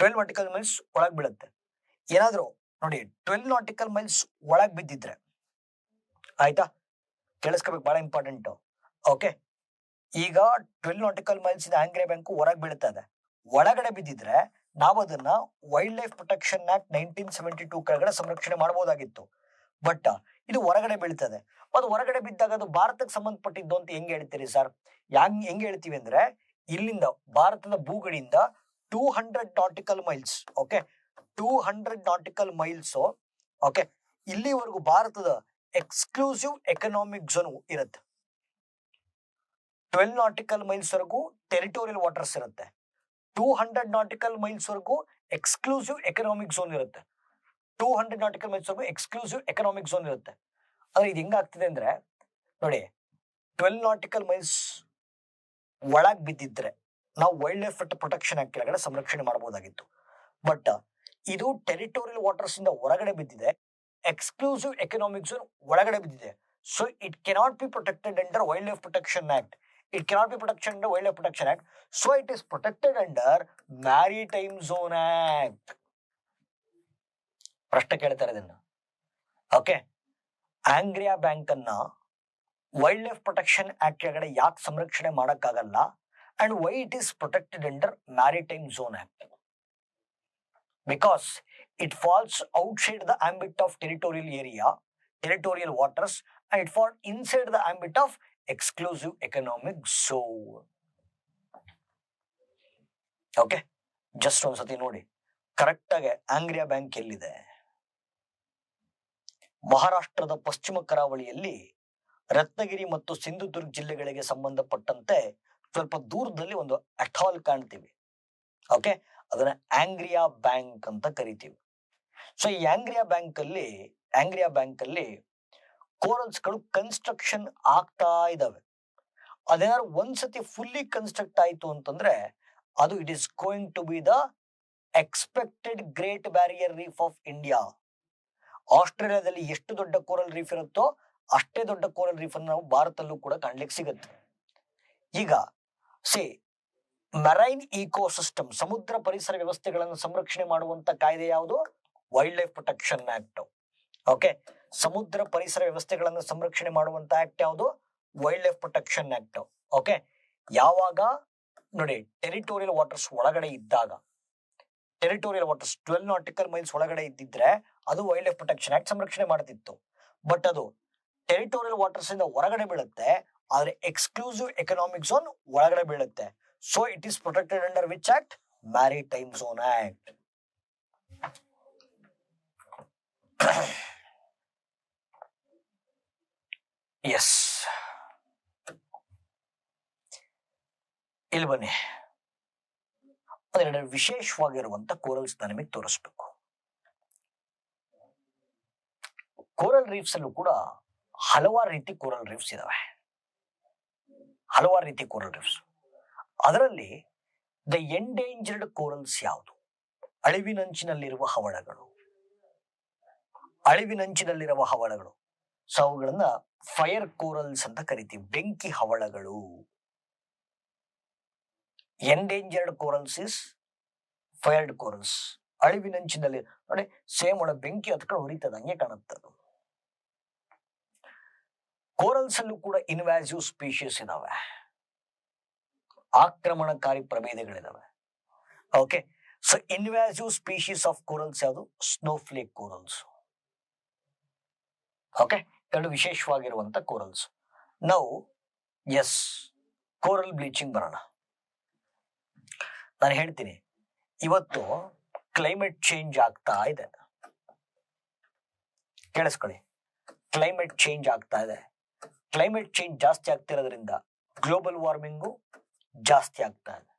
12 ನಾಟಿಕಲ್ ಮೈಲ್ಸ್ ಒಳಗೆ ಬೀಳುತ್ತೆ. ಏನಾದ್ರು ನೋಡಿ, 12 ನಾಟಿಕಲ್ ಮೈಲ್ಸ್ ಒಳಗೆ ಬಿದ್ದಿದ್ರೆ, ಆಯ್ತಾ, ಕೇಳಿಸ್ಕೋಬೇಕು, ಬಹಳ ಇಂಪಾರ್ಟೆಂಟ್. ಓಕೆ, ಈಗ 12 ನಾಟಿಕಲ್ ಮೈಲ್ಸ್ ಇಂದ ಆಂಗ್ರಿಯಾ ಬ್ಯಾಂಕ್ ಹೊರಗೆ ಬೀಳ್ತಾ ಇದೆ. ಒಳಗಡೆ ಬಿದ್ದಿದ್ರೆ ನಾವು ಅದನ್ನ ವೈಲ್ಡ್ ಲೈಫ್ ಪ್ರೊಟೆಕ್ಷನ್ ಆಕ್ಟ್ 1972 ಕೆಳಗಡೆ ಸಂರಕ್ಷಣೆ ಮಾಡಬಹುದಾಗಿತ್ತು. ಬಟ್ ಇದು ಹೊರಗಡೆ ಬೀಳ್ತದೆ. ಅದು ಹೊರಗಡೆ ಬಿದ್ದಾಗ ಅದು ಭಾರತಕ್ಕೆ ಸಂಬಂಧಪಟ್ಟಿದ್ದು ಅಂತ ಹೆಂಗ್ ಹೇಳ್ತೀರಿ ಸರ್? ಹೆಂಗ್ ಹೇಳ್ತೀವಿ ಅಂದ್ರೆ, ಇಲ್ಲಿಂದ ಭಾರತದ ಭೂಗಡಿಯಿಂದ 200 nautical miles, okay, 200 nautical miles, okay, ಇಲ್ಲಿವರೆಗೂ ಭಾರತದ ಎಕ್ಸ್ಕ್ಲೂಸಿವ್ ಎಕನಾಮಿಕ್ ಝೋನ್ ಇರುತ್ತೆ. 12 ನಾಟಿಕಲ್ ಮೈಲ್ಸ್ ವರೆಗೂ ಟೆರಿಟೋರಿಯಲ್ ವಾಟರ್ಸ್ ಇರುತ್ತೆ. 200 ನಾಟಿಕಲ್ ಮೈಲ್ಸ್ ವರೆಗೂ ಎಕ್ಸ್ಕ್ಲೂಸಿವ್ ಎಕನಾಮಿಕ್ ಝೋನ್ ಇರುತ್ತೆ. 200 ನಾಟಿಕಲ್ ಮೈಲ್ಸ್ ವರೆಗೂ ಎಕ್ಸ್ಕ್ಲೂಸಿವ್ ಎಕನಾಮಿಕ್ ಝೋನ್ ಇರುತ್ತೆ. ಅಂದ್ರೆ ಇದು ಹೆಂಗಾಗ್ತಿದೆ ಅಂದ್ರೆ ನೋಡಿ, 12 ನಾಟಿಕಲ್ ಮೈಲ್ಸ್ ಒಳಗ್ ಬಿದ್ದಿದ್ರೆ ನಾವು ವೈಲ್ಡ್ ಲೈಫ್ ಪ್ರೊಟೆಕ್ಷನ್ ಆಕ್ಟ್ ಕೆಳಗಡೆ ಸಂರಕ್ಷಣೆ ಮಾಡಬಹುದಾಗಿತ್ತು. ಬಟ್ ಇದು ಟೆರಿಟೋರಿಯಲ್ ವಾಟರ್ಸ್ ಇಂದ ಹೊರಗಡೆ ಬಿದ್ದಿದೆ, ಎಕ್ಸ್ಕ್ಲೂಸಿವ್ ಎಕನಾಮಿಕ್ ಝೋನ್ ಒಳಗಡೆ ಬಿದ್ದಿದೆ. So it cannot be protected under wild life protection act. It cannot be protected under Wildlife Protection Act. So it is protected under Maritime Zone Act. ಪ್ರಶ್ನೆ ಕೇಳ್ತಾರೆ ಇದನ್ನ. Okay, Angriya bank ಅನ್ನ wild life protection act ಕೆಳಗಡೆ ಯಾಕೆ ಸಂರಕ್ಷಣೆ ಮಾಡಕ್ಕಾಗಲ್ಲ, and why it is protected under maritime zone act? Because it falls outside the ambit of territorial area, territorial waters, and it falls inside the ambit of exclusive economic zone. Okay, just ಒಂದ್ಸತಿ ನೋಡಿ correct ಆಗಿ Angriya bank ಎಲ್ಲಿದೆ? ಮಹಾರಾಷ್ಟ್ರದ ಪಶ್ಚಿಮ ಕರಾವಳಿಯಲ್ಲಿ ರತ್ನಗಿರಿ ಮತ್ತು ಸಿಂಧುದುರ್ಗ್ ಜಿಲ್ಲೆಗಳಿಗೆ ಸಂಬಂಧಪಟ್ಟಂತೆ ಸ್ವಲ್ಪ ದೂರದಲ್ಲಿ ಒಂದು ಅಠಾಲ್ ಕಾಣ್ತೀವಿ. ಓಕೆ, ಅದನ್ನ ಆಂಗ್ರಿಯಾ ಬ್ಯಾಂಕ್ ಅಂತ ಕರಿತೀವಿ. ಸೊ ಈ ಆಂಗ್ರಿಯಾ ಬ್ಯಾಂಕ್ ಅಲ್ಲಿ ಕೋರಲ್ಸ್ ಗಳು ಕನ್ಸ್ಟ್ರಕ್ಷನ್ ಆಗ್ತಾ ಇದಾವೆ. ಅದೇನಾದ್ರು ಒಂದ್ಸತಿ ಫುಲ್ಲಿ ಕನ್ಸ್ಟ್ರಕ್ಟ್ ಆಯ್ತು ಅಂತಂದ್ರೆ ಅದು it is going to be the expected great barrier reef of India. ಆಸ್ಟ್ರೇಲಿಯಾದಲ್ಲಿ ಎಷ್ಟು ದೊಡ್ಡ ಕೋರಲ್ ರೀಫ್ ಇರುತ್ತೋ ಅಷ್ಟೇ ದೊಡ್ಡ ಕೋರಲ್ ರೀಫ್ ಅನ್ನು ನಾವು ಭಾರತದಲ್ಲೂ ಕೂಡ ಕಾಣ್ಲಿಕ್ಕೆ ಸಿಗುತ್ತೆ. ಈಗ ಮೆರೈನ್ ಇಕೋಸಿಸ್ಟಮ್, ಸಮುದ್ರ ಪರಿಸರ ವ್ಯವಸ್ಥೆಗಳನ್ನು ಸಂರಕ್ಷಣೆ ಮಾಡುವಂತ ಕಾಯ್ದೆ ಯಾವುದು? Wild life protection act. Okay, ಸಮುದ್ರ ಪರಿಸರ ವ್ಯವಸ್ಥೆಗಳನ್ನು ಸಂರಕ್ಷಣೆ ಮಾಡುವಂತ ಆಕ್ಟ್ ಯಾವುದು? Wild life protection act. Okay, ಯಾವಾಗ ನೋಡಿ ಟೆರಿಟೋರಿಯಲ್ ವಾಟರ್ಸ್ ಒಳಗಡೆ ಇದ್ದಾಗ, ಟೆರಿಟೋರಿಯಲ್ ವಾಟರ್ಸ್ 12 ನಾಟಿಕಲ್ ಮೈಲ್ಸ್ ಒಳಗಡೆ ಇದ್ದಿದ್ರೆ ಅದು ವೈಲ್ಡ್ ಲೈಫ್ ಪ್ರೊಟೆಕ್ಷನ್ ಆಕ್ಟ್ ಸಂರಕ್ಷಣೆ ಮಾಡ್ತಿತ್ತು. ಬಟ್ ಅದು ಟೆರಿಟೋರಿಯಲ್ ವಾಟರ್ಸ್ ಇಂದ ಹೊರಗಡೆ ಬೀಳುತ್ತೆ, ಆದ್ರೆ ಎಕ್ಸ್ಕ್ಲೂಸಿವ್ ಎಕನಾಮಿಕ್ ಝೋನ್ ಒಳಗಡೆ ಬೀಳುತ್ತೆ. So it is protected under which act? Maritime zone act. Yes, ಇಲ್ಲಿ ಬನ್ನಿ, ಅದೆರಡು ವಿಶೇಷವಾಗಿರುವಂತ ಕೋರಲ್ಸ್ ನಿಮಗೆ ತೋರಿಸ್ಬೇಕು. ಕೋರಲ್ ರೀಫ್ಸ್ ಅಲ್ಲೂ ಕೂಡ ಹಲವಾರು ರೀತಿ ಕೋರಲ್ ರೀಫ್ಸ್ ಇದಾವೆ, ಹಲವಾರು ರೀತಿ ಕೋರಲ್ ರೀಫ್ಸ್. ಅದರಲ್ಲಿ ದ ಎಂಡೇಂಜರ್ಡ್ ಕೋರಲ್ಸ್ ಯಾವುದು? ಅಳಿವಿನಂಚಿನಲ್ಲಿರುವ ಹವಳಗಳು. ಅಳಿವಿನಂಚಿನಲ್ಲಿರುವ ಹವಳಗಳು, ಸೊ ಅವುಗಳನ್ನ ಫೈರ್ ಕೋರಲ್ಸ್ ಅಂತ ಕರಿತೀವಿ, ಬೆಂಕಿ ಹವಳಗಳು. Endangered corals is fired corals. ಅಳಿವಿನಂಚಿನಲ್ಲಿ ನೋಡಿ, ಸೇಮ್ ಒಳ ಬೆಂಕಿ ಹತ್ಕೊಂಡು ಉರಿತದ, ಹಂಗೆ ಕಾಣುತ್ತದೆ. ಕೋರಲ್ಸ್ ಅಲ್ಲೂ ಕೂಡ ಇನ್ವ್ಯಾಸಿವ್ ಸ್ಪೀಶೀಸ್ ಇದಾವೆ, ಆಕ್ರಮಣಕಾರಿ ಪ್ರಭೇದಗಳಿದಾವೆ. Okay, so invasive species of corals ಯಾವುದು? Snowflake corals. ಓಕೆ, ಎರಡು ವಿಶೇಷವಾಗಿರುವಂತ ಕೋರಲ್ಸ್. ನಾವು ಎಸ್ ಕೋರಲ್ ಬ್ಲೀಚಿಂಗ್ ಬರೋಣ. ನಾನು ಹೇಳ್ತೀನಿ, ಇವತ್ತು ಕ್ಲೈಮೇಟ್ ಚೇಂಜ್ ಆಗ್ತಾ ಇದೆ. ಕೇಳಿಸ್ಕೊಳ್ಳಿ, ಕ್ಲೈಮೇಟ್ ಚೇಂಜ್ ಆಗ್ತಾ ಇದೆ. ಕ್ಲೈಮೇಟ್ ಚೇಂಜ್ ಜಾಸ್ತಿ ಆಗ್ತಿರೋದ್ರಿಂದ ಗ್ಲೋಬಲ್ ವಾರ್ಮಿಂಗು ಜಾಸ್ತಿ ಆಗ್ತಾ ಇದೆ.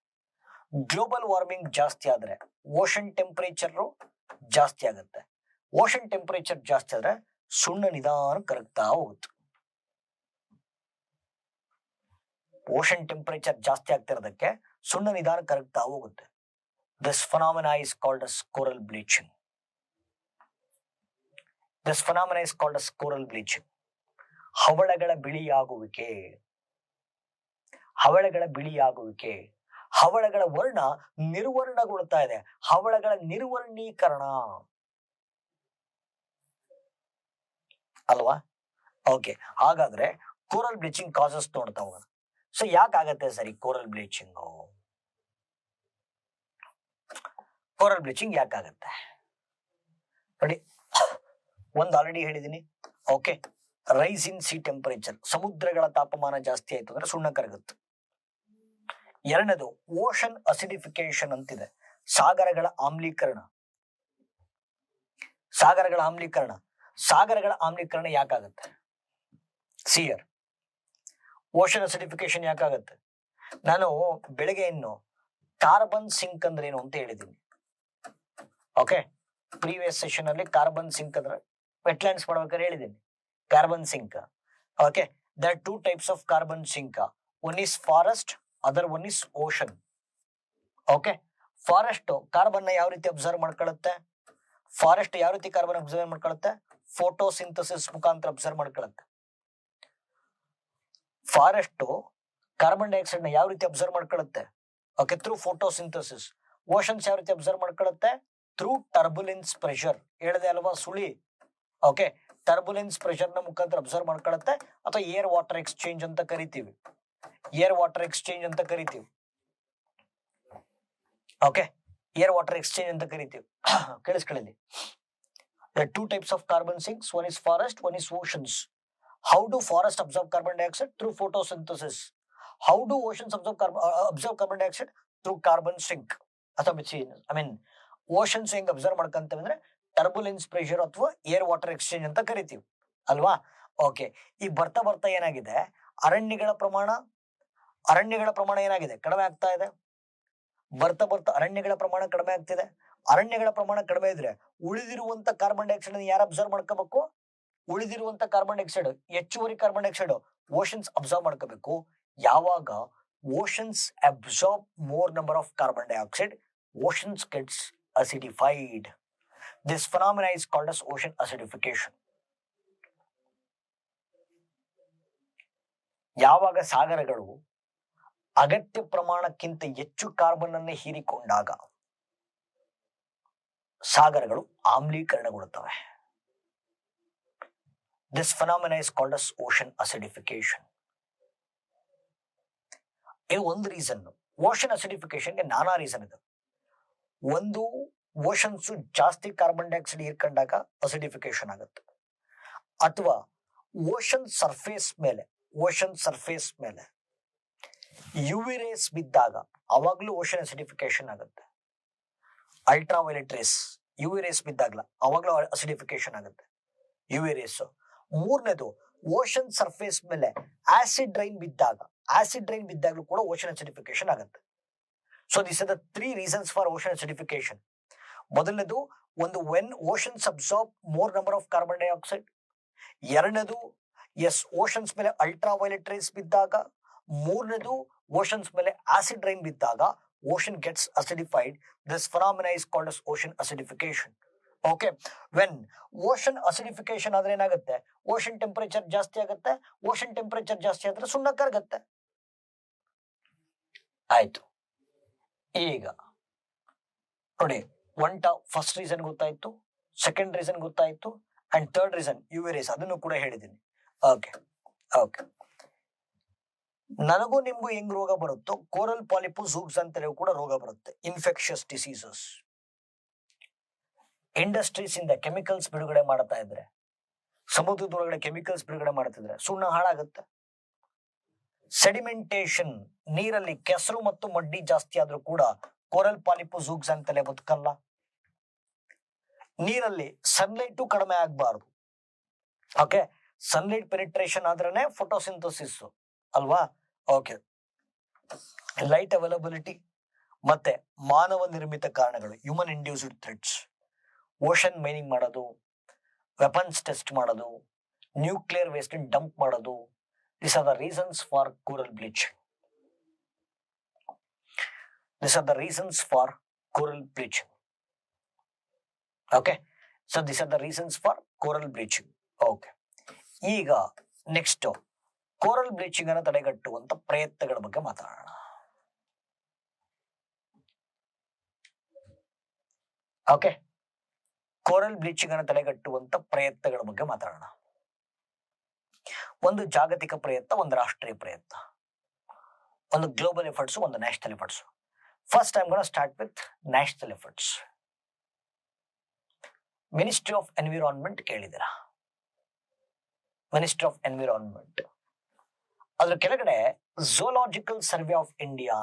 ಗ್ಲೋಬಲ್ ವಾರ್ಮಿಂಗ್ ಜಾಸ್ತಿ ಆದ್ರೆ ಓಷನ್ ಟೆಂಪರೇಚರ್ ಜಾಸ್ತಿ ಆಗುತ್ತೆ. ಓಷನ್ ಟೆಂಪರೇಚರ್ ಜಾಸ್ತಿ ಆದ್ರೆ ಸುಣ್ಣ ನಿಧಾನ ಕರಗ್ತಾ ಹೋಗುತ್ತೆ. ಓಷನ್ ಟೆಂಪರೇಚರ್ ಜಾಸ್ತಿ ಆಗ್ತಿರೋದಕ್ಕೆ ಸುಣ್ಣ ನಿಧಾನ ಕರಗ್ತಾ ಹೋಗುತ್ತೆ. This phenomena is called as coral bleaching. This phenomena is called as coral bleaching. ಹವಳಗಳ ಬಿಳಿಯಾಗುವಿಕೆ, ಹವಳಗಳ ಬಿಳಿಯಾಗುವಿಕೆ, ಹವಳಗಳ ವರ್ಣ ನಿರ್ವರ್ಣಗೊಳ್ತಾ ಇದೆ, ಹವಳಗಳ ನಿರ್ವರ್ಣೀಕರಣ ಅಲ್ವಾ? ಓಕೆ, ಹಾಗಾದ್ರೆ ಕೋರಲ್ ಬ್ಲೀಚಿಂಗ್ ಕಾಸಸ್ ನೋಡ್ತಾ ಹೋಗೋಣ. ಸೊ ಯಾಕಾಗತ್ತೆ ಸರಿ ಕೋರಲ್ ಬ್ಲೀಚಿಂಗ್? ಕೋರಲ್ ಬ್ಲೀಚಿಂಗ್ ಯಾಕಾಗತ್ತೆ ನೋಡಿ, ಒಂದು ಆಲ್ರೆಡಿ ಹೇಳಿದೀನಿ. Okay, rise in sea temperature, ಸಮುದ್ರಗಳ ತಾಪಮಾನ ಜಾಸ್ತಿ ಆಯ್ತು ಅಂದ್ರೆ ಸುಣ್ಣ ಕರಗುತ್ತೆ. ಎರಡನೇದು ಓಷನ್ ಅಸಿಡಿಫಿಕೇಶನ್ ಅಂತಿದೆ, ಸಾಗರಗಳ ಆಮ್ಲೀಕರಣ. ಸಾಗರಗಳ ಆಮ್ಲೀಕರಣ, ಸಾಗರಗಳ ಆಮ್ಲೀಕರಣ ಯಾಕಾಗತ್ತೆ? ಸಿಯರ್ ಓಷನ್ ಅಸಿಡಿಫಿಕೇಶನ್ ಯಾಕಾಗತ್ತೆ? ನಾನು ಬೆಳಗ್ಗೆ ಇನ್ನು ಕಾರ್ಬನ್ ಸಿಂಕ್ ಅಂದ್ರೆ ಏನು ಅಂತ ಹೇಳಿದ್ದೀನಿ. ಓಕೆ, ಪ್ರೀವಿಯಸ್ ಸೆಷನ್ ಅಲ್ಲಿ ಕಾರ್ಬನ್ ಸಿಂಕ್ ಅಂದ್ರೆ ವೆಟ್ಲ್ಯಾಂಡ್ಸ್ ಮಾಡ್ಬೇಕಾದ್ರೆ ಹೇಳಿದ್ದೀನಿ carbon sink. Okay, there are two types of carbon sink. One is forest, other one is ocean. Okay, forest carbon ಯಾವ ರೀತಿ ಅಬ್ಸರ್ವ್ ಮಾಡ್ಕೊಳ್ಳುತ್ತೆ? ಫಾರೆಸ್ಟ್ ಯಾವ ರೀತಿ ಕಾರ್ಬನ್ ಅಬ್ಸರ್ವ್ ಮಾಡ್ಕೊಳ್ಳುತ್ತೆ? ಫೋಟೋಸಿಂಥಸಿಸ್ ಮುಖಾಂತರ ಅಬ್ಸರ್ವ್ ಮಾಡ್ಕೊಳ್ಳುತ್ತೆ. ಫಾರೆಸ್ಟ್ ಕಾರ್ಬನ್ ಡೈಆಕ್ಸೈಡ್ ನ ಯಾವ ರೀತಿ ಅಬ್ಸರ್ವ್ ಮಾಡ್ಕೊಳ್ಳುತ್ತೆ? Okay, through photosynthesis. ಓಷನ್ಸ್ ಯಾವ ರೀತಿ ಅಬ್ಸರ್ವ್ ಮಾಡ್ಕೊಳ್ಳುತ್ತೆ? Through turbulence pressure. ಹೇಳಿದೆ ಅಲ್ವಾ ಸುಳಿ. ಓಕೆ, ಟರ್ಬುಲೆನ್ಸ್ ಪ್ರೆಷರ್ ನ ಮುಖಾಂತರ ಅಬ್ಸರ್ವ್ ಮಾಡ್ಕೊಳತ್ತೆ, ಅಥವಾ ಏರ್ ವಾಟರ್ ಎಕ್ಸ್ಚೇಂಜ್ ಅಂತ ಕರಿತೀವಿ. ಏರ್ ವಾಟರ್ ಎಕ್ಸ್ಚೇಂಜ್ ಅಂತ ಕರಿತೀವಿ. ಓಕೆ, ಏರ್ ವಾಟರ್ ಎಕ್ಸ್ಚೇಂಜ್ ಅಂತ ಕರಿತೀವಿ. ಕೇಳಿಸ್ಕೊಳ್ಳಿ. There are two types of carbon sinks. One is forest, one is oceans. How do forests absorb carbon dioxide? Through photosynthesis. How do oceans absorb carbon dioxide? Through carbon sink. Oceans ಹೆಂಗ್ observe ಮಾಡ್ಕೊಂತೇವೆ ಅಂದ್ರೆ turbulence pressure ಅಥವಾ air water exchange ಅಂತ ಕರಿತೀವಿ ಅಲ್ವಾ. Okay, ಈಗ ಬರ್ತಾ ಬರ್ತಾ ಏನಾಗಿದೆ, ಅರಣ್ಯಗಳ ಪ್ರಮಾಣ ಏನಾಗಿದೆ, ಕಡಿಮೆ ಆಗ್ತಾ ಇದೆ. ಬರ್ತಾ ಬರ್ತಾ ಅರಣ್ಯಗಳ ಪ್ರಮಾಣ ಕಡಿಮೆ ಆಗ್ತಿದೆ. ಅರಣ್ಯಗಳ ಪ್ರಮಾಣ ಕಡಿಮೆ ಇದ್ರೆ ಉಳಿದಿರುವಂತ ಕಾರ್ಬನ್ ಡೈಆಕ್ಸೈಡ್ ಯಾರು ಅಬ್ಸರ್ವ್ ಮಾಡ್ಕೋಬೇಕು? ಉಳಿದಿರುವಂತ ಕಾರ್ಬನ್ ಡೈಆಕ್ಸೈಡ್, ಹೆಚ್ಚುವರಿ ಕಾರ್ಬನ್ ಡೈಆಕ್ಸೈಡ್ ಓಷನ್ಸ್ ಅಬ್ಸರ್ವ್ ಮಾಡ್ಕೋಬೇಕು. ಯಾವಾಗ oceans observe more number of carbon dioxide, oceans gets acidified. This phenomena is called as ocean acidification. ಯಾವಾಗ ಸಾಗರಗಳು ಅಗತ್ಯ ಪ್ರಮಾಣಕ್ಕಿಂತ ಹೆಚ್ಚು ಕಾರ್ಬನ್ ಅನ್ನು ಹೀರಿಕೊಂಡಾಗ ಸಾಗರಗಳು ಆಮ್ಲೀಕರಣಗೊಳ್ಳುತ್ತವೆ. This phenomena is called as ocean acidification. ಇದು ಒಂದು reason. Ocean ಅಸಿಡಿಫಿಕೇಶನ್ಗೆ ನಾನಾ reason ಇದೆ. ಒಂದು, ಓಷನ್ಸ್ ಜಾಸ್ತಿ ಕಾರ್ಬನ್ ಡೈಆಕ್ಸೈಡ್ ಹೀರ್ಕೊಂಡಾಗ ಅಸಿಡಿಫಿಕೇಶನ್ ಆಗುತ್ತೆ. ಅಥವಾ ಓಷನ್ ಸರ್ಫೇಸ್ ಮೇಲೆ ಯುವಿ ರೇಸ್ ಬಿದ್ದಾಗ ಅವಾಗ್ಲೂ ಓಷನ್ ಅಸಿಡಿಫಿಕೇಶನ್ ಆಗುತ್ತೆ. Ultraviolet race, UV race ಬಿದ್ದಾಗಲ ಅವಾಗ್ಲೂ acidification ಆಗುತ್ತೆ, ಯುವಿ ರೇಸ್. ಮೂರನೇದು, ಓಷನ್ ಸರ್ಫೇಸ್ ಮೇಲೆ ಆಸಿಡ್ ರೈನ್ ಬಿದ್ದಾಗಲೂ ಕೂಡ ಓಷನ್ ಅಸಿಡಿಫಿಕೇಶನ್ ಆಗುತ್ತೆ. So these are the three reasons for ocean acidification. ಮೊದಲನೇದು, ಒಂದು when oceans absorb more number of carbon dioxide. ಎರಡನೇದು, oceans ಮೇಲೆ ultraviolet race ಬಿದ್ದಾಗ. ಮೂರನೇದು, ಓಷನ್ಸ್ ಮೇಲೆ ಆಸಿಡ್ ರೈನ್ ಬಿದ್ದಾಗ ocean gets acidified. This phenomena is called as ocean acidification. Okay, when ocean acidification ಆದ್ರೆ ಏನಾಗುತ್ತೆ, ಓಷನ್ ಟೆಂಪರೇಚರ್ ಜಾಸ್ತಿ ಆಗುತ್ತೆ. ಓಷನ್ ಟೆಂಪರೇಚರ್ ಜಾಸ್ತಿ ಆದ್ರೆ ಸುಣ್ಣ ಕರಗುತ್ತೆ. ಆಯ್ತು. ಈಗ ನೋಡಿ, ಫಸ್ಟ್ ರೀಸನ್ ಗೊತ್ತಾಯ್ತು, ಸೆಕೆಂಡ್ ರೀಸನ್ ಗೊತ್ತಾಯ್ತು, and third reason UV rays, ಅದನ್ನು ಕೂಡ ಹೇಳಿದ್ದೀನಿ. ಓಕೆ, ನನಗೂ ನಿಮ್ಗೂ ಹೆಂಗ್ ರೋಗ ಬರುತ್ತೋ, ಕೋರಲ್ ಪಾಲಿಪು ಝೂಗ್ಸ್ ಅಂತೇಳಿ ಕೂಡ ರೋಗ ಬರುತ್ತೆ. Infectious diseases. ಇಂಡಸ್ಟ್ರೀಸ್ ಇಂದ ಕೆಮಿಕಲ್ಸ್ ಬಿಡುಗಡೆ ಮಾಡ್ತಾ ಇದ್ರೆ, ಸಮುದ್ರದೊಳಗಡೆ ಕೆಮಿಕಲ್ಸ್ ಬಿಡುಗಡೆ ಮಾಡ್ತಿದ್ರೆ ಸುಣ್ಣ ಹಾಳಾಗುತ್ತೆ. ಸೆಡಿಮೆಂಟೇಶನ್, ನೀರಲ್ಲಿ ಕೆಸರು ಮತ್ತು ಮಡ್ಡಿ ಜಾಸ್ತಿ ಆದ್ರೂ ಕೂಡ ಕೋರಲ್ ಪಾಲಿಪು ಝೂಗ್ಸ್ ಅಂತಲೇ ಬದುಕಲ್ಲ. ನೀರಲ್ಲಿ ಸನ್ಲೈಟ್ ಕಡಿಮೆ ಆಗ್ಬಾರ್ದು. ಓಕೆ, ಸನ್ಲೈಟ್ ಪೆನಿಟ್ರೇಷನ್ ಆದ್ರೇನೆ ಫೋಟೋಸಿಂಥಸಿಸ್ ಅಲ್ವಾ. ಓಕೆ, ಲೈಟ್ ಅವೈಲಬಿಲಿಟಿ ಮತ್ತೆ ಮಾನವ ನಿರ್ಮಿತ ಕಾರಣಗಳು, human induced threats, ocean mining ಮಾಡೋದು, ವೆಪನ್ಸ್ ಟೆಸ್ಟ್ ಮಾಡೋದು, ನ್ಯೂಕ್ಲಿಯರ್ ವೇಸ್ಟ್ ಡಂಪ್ ಮಾಡೋದು. These are the reasons for coral bleaching. Okay, so these are the reasons for coral bleaching. Okay, ಈಗ next coral bleaching ಅನ್ನು ತಡೆಗಟ್ಟುವಂತ ಪ್ರಯತ್ನಗಳ ಬಗ್ಗೆ ಮಾತಾಡೋಣ. ಓಕೆ, ಕೋರಲ್ ಬ್ಲೀಚಿಂಗ್ ಅನ್ನು ತಡೆಗಟ್ಟುವಂತ ಪ್ರಯತ್ನಗಳ ಬಗ್ಗೆ ಮಾತಾಡೋಣ. ಒಂದು ಜಾಗತಿಕ ಪ್ರಯತ್ನ, ಒಂದು ರಾಷ್ಟ್ರೀಯ ಪ್ರಯತ್ನ, ಒಂದು ಗ್ಲೋಬಲ್ ಎಫರ್ಟ್ಸ್, ಒಂದು national efforts. First I am gonna start with national efforts. Ministry of environment ಕೇಳಿದಿರಾ? ಮಿನಿಸ್ಟ್ರಿ ಆಫ್ ಎನ್ವಿರಾನ್ಮೆಂಟ್, ಅದ್ರ ಕೆಳಗಡೆ ಝೂಲಾಜಿಕಲ್ ಸರ್ವೆ ಆಫ್ ಇಂಡಿಯಾ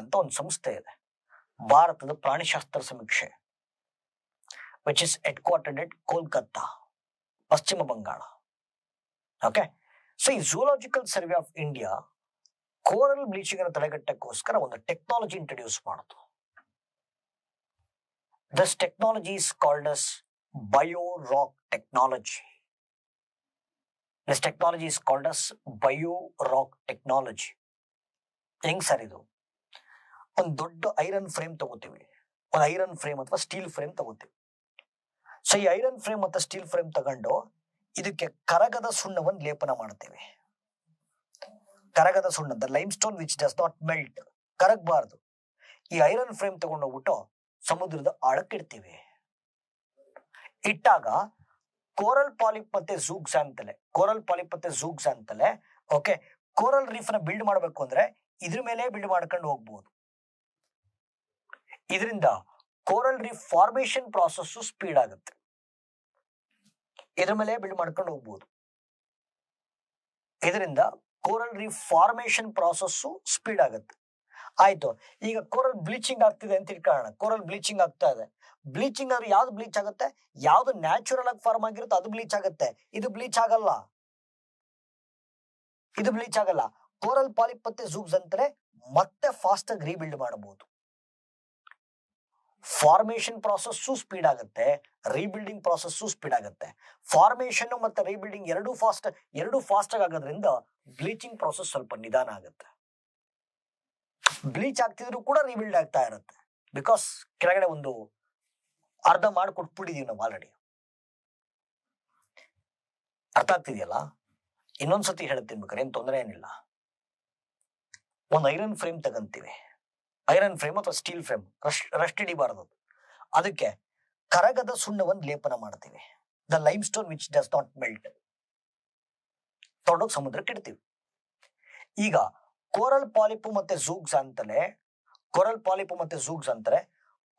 ಅಂತ ಒಂದು ಸಂಸ್ಥೆ ಇದೆ. ಭಾರತದ ಪ್ರಾಣಿಶಾಸ್ತ್ರ ಸಮೀಕ್ಷೆ, which is headquartered at Kolkata, Paschima Bangala. Okay, so ಈ zoological survey of India coral bleaching ಅನ್ನು ತಡೆಗಟ್ಟಕ್ಕೋಸ್ಕರ ಒಂದು ಟೆಕ್ನಾಲಜಿ ಇಂಟ್ರೊಡ್ಯೂಸ್ ಮಾಡಿತು. This technology is called as biorock technology. ಹೆಂಗ್ ಸರ್ ಇದು? ಒಂದು ದೊಡ್ಡ ಐರನ್ ಫ್ರೇಮ್ ತಗೋತೀವಿ, ಒಂದು ಐರನ್ ಫ್ರೇಮ್ ಅಥವಾ ಸ್ಟೀಲ್ ಫ್ರೇಮ್ ತಗೋತೀವಿ. ಸೊ ಈ ಐರನ್ ಫ್ರೇಮ್ ಮತ್ತು ಸ್ಟೀಲ್ ಫ್ರೇಮ್ ತಗೊಂಡು ಇದಕ್ಕೆ ಕರಗದ ಸುಣ್ಣವನ್ನು ಲೇಪನ ಮಾಡ್ತೀವಿ. ಕರಗದ ಸುಣ್ಣ, the limestone which does not melt, ಕರಗಬಾರ್ದು. ಈ ಐರನ್ ಫ್ರೇಮ್ ತಗೊಂಡೋಗ್ಬಿಟ್ಟು ಸಮುದ್ರದ ಆಳಕ್ಕೆ ಇಡ್ತೀವಿ. ಇಟ್ಟಾಗ ಕೋರಲ್ ಪಾಲಿಪ್ ಮತ್ತೆ ಝೂಗ್ಸ್ ಅಂತಲೇ ಓಕೆ, ಕೋರಲ್ ರೀಫ್ ನ ಬಿಲ್ಡ್ ಮಾಡಬೇಕು ಅಂದ್ರೆ ಇದ್ರ ಮೇಲೆ ಬಿಲ್ಡ್ ಮಾಡ್ಕೊಂಡು ಹೋಗ್ಬೋದು. ಇದರಿಂದ coral reef formation process speed ಆಗುತ್ತೆ. ಇದ್ರ ಮೇಲೆ ಬಿಲ್ಡ್ ಮಾಡ್ಕೊಂಡು ಹೋಗ್ಬೋದು. ಇದರಿಂದ coral reef formation process speed ಆಗುತ್ತೆ. ಆಯ್ತು, ಈಗ ಕೋರಲ್ ಬ್ಲೀಚಿಂಗ್ ಆಗ್ತಿದೆ ಅಂತ ಇಟ್ಕೊಳ್ಳೋಣ. ಕೋರಲ್ ಬ್ಲೀಚಿಂಗ್ ಆಗ್ತಾ ಇದೆ. ಬ್ಲೀಚಿಂಗ್ ಆದ್ರೆ ಯಾವ್ದು ಬ್ಲೀಚ್ ಆಗುತ್ತೆ? ಯಾವ್ದು ನ್ಯಾಚುರಲ್ ಆಗಿ ಫಾರ್ಮ್ ಆಗಿರುತ್ತೆ ಅದು ಬ್ಲೀಚ್ ಆಗುತ್ತೆ. ಇದು ಬ್ಲೀಚ್ ಆಗಲ್ಲ. ಕೋರಲ್ ಪಾಲಿಪ್ ಮತ್ತೆ ಝೂಗ್ಸ್ ಅಂತಾರೆ ಮತ್ತೆ ಫಾಸ್ಟ್ ಆಗಿ ರೀಬಿಲ್ಡ್ ಮಾಡಬಹುದು. ಫಾರ್ಮೇಶನ್ ಪ್ರಾಸೆಸ್ ಸ್ಪೀಡ್ ಆಗುತ್ತೆ, ರೀಬಿಲ್ಡಿಂಗ್ ಪ್ರಾಸೆಸ್ ಸ್ಪೀಡ್ ಆಗುತ್ತೆ. ಫಾರ್ಮೇಶನ್ ಮತ್ತೆ ರೀಬಿಲ್ಡಿಂಗ್ ಎರಡೂ ಫಾಸ್ಟ್ ಆಗೋದ್ರಿಂದ ಬ್ಲೀಚಿಂಗ್ ಪ್ರಾಸೆಸ್ ಸ್ವಲ್ಪ ನಿಧಾನ ಆಗುತ್ತೆ. ಬ್ಲೀಚ್ ಆಗ್ತಿದ್ರು ಕೂಡ ರೀಬಿಲ್ಡ್ ಆಗ್ತಾ ಇರುತ್ತೆ. ಬಿಕಾಸ್ ಕೆಳಗಡೆ ಒಂದು ಅರ್ಧ ಮಾಡಿಕೊಟ್ಬಿಟ್ಟಿದೀವಿ ನಾವು ಆಲ್ರೆಡಿ. ಅರ್ಥ ಆಗ್ತಿದೆಯಲ್ಲ? ಇನ್ನೊಂದ್ಸತಿ ಹೇಳ್ತೀನಿ ಬೇಕಾದ್ರೆ, ಏನ್ ತೊಂದರೆ ಏನಿಲ್ಲ. ಒಂದು ಐರನ್ ಫ್ರೇಮ್ ತಗಂತೀವಿ. ಐರನ್ ಫ್ರೇಮ್ ಅಥವಾ ಸ್ಟೀಲ್ ಫ್ರೇಮ್, ರಸ್ಟ್ ಹಿಡಿಬಾರದು. ಅದಕ್ಕೆ ಕರಗದ ಸುಣ್ಣವನ್ನು ಲೇಪನ ಮಾಡ್ತೀವಿ. The limestone which does not melt. ತೊಗೊಂಡೋಗಿ ಸಮುದ್ರಕ್ಕೆ ಇಡ್ತೀವಿ. ಈಗ ಕೋರಲ್ ಪಾಲಿಪ್ ಮತ್ತೆ ಝೂಗ್ಸ್ ಅಂತಾರೆ